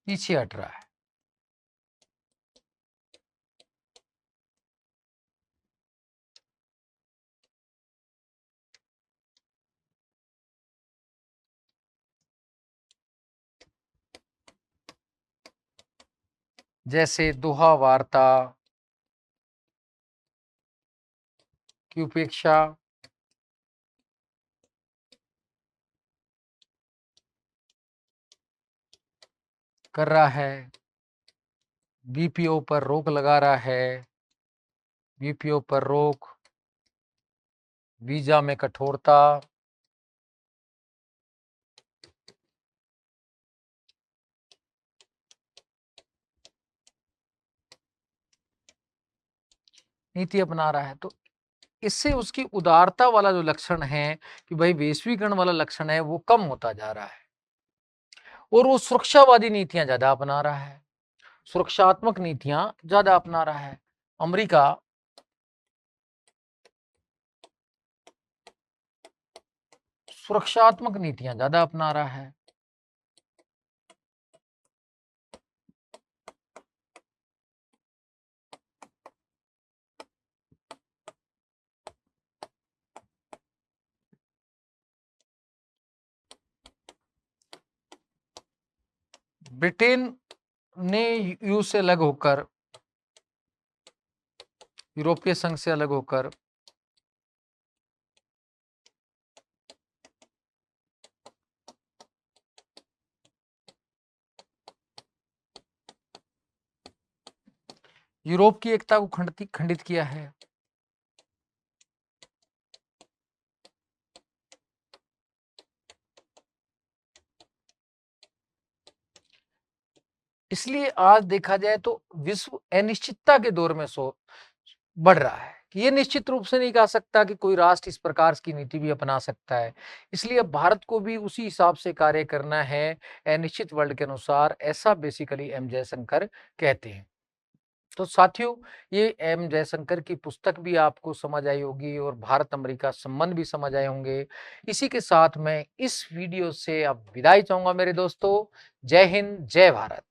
पीछे हट रहा है। जैसे दोहा वार्ता की उपेक्षा कर रहा है, बीपीओ पर रोक लगा रहा है, बीपीओ पर रोक, वीजा में कठोरता, नीति अपना रहा है। तो इससे उसकी उदारता वाला जो लक्षण है कि भाई वैश्वीकरण वाला लक्षण है वो कम होता जा रहा है और वो सुरक्षावादी नीतियां ज्यादा अपना रहा है, सुरक्षात्मक नीतियां ज्यादा अपना रहा है। अमेरिका सुरक्षात्मक नीतियां ज्यादा अपना रहा है। ब्रिटेन ने यूरोप से अलग होकर, यूरोपीय संघ से अलग होकर यूरोप की एकता को खंडित किया है। इसलिए आज देखा जाए तो विश्व अनिश्चितता के दौर में बढ़ रहा है। कि ये निश्चित रूप से नहीं कह सकता कि कोई राष्ट्र इस प्रकार की नीति भी अपना सकता है। इसलिए अब भारत को भी उसी हिसाब से कार्य करना है अनिश्चित वर्ल्ड के अनुसार, ऐसा बेसिकली एम जयशंकर कहते हैं। तो साथियों, ये एम जयशंकर की पुस्तक भी आपको समझ आई होगी और भारत अमेरिका संबंध भी समझ आए होंगे। इसी के साथ मैं इस वीडियो से अब विदाई चाहूंगा मेरे दोस्तों। जय हिंद, जय भारत।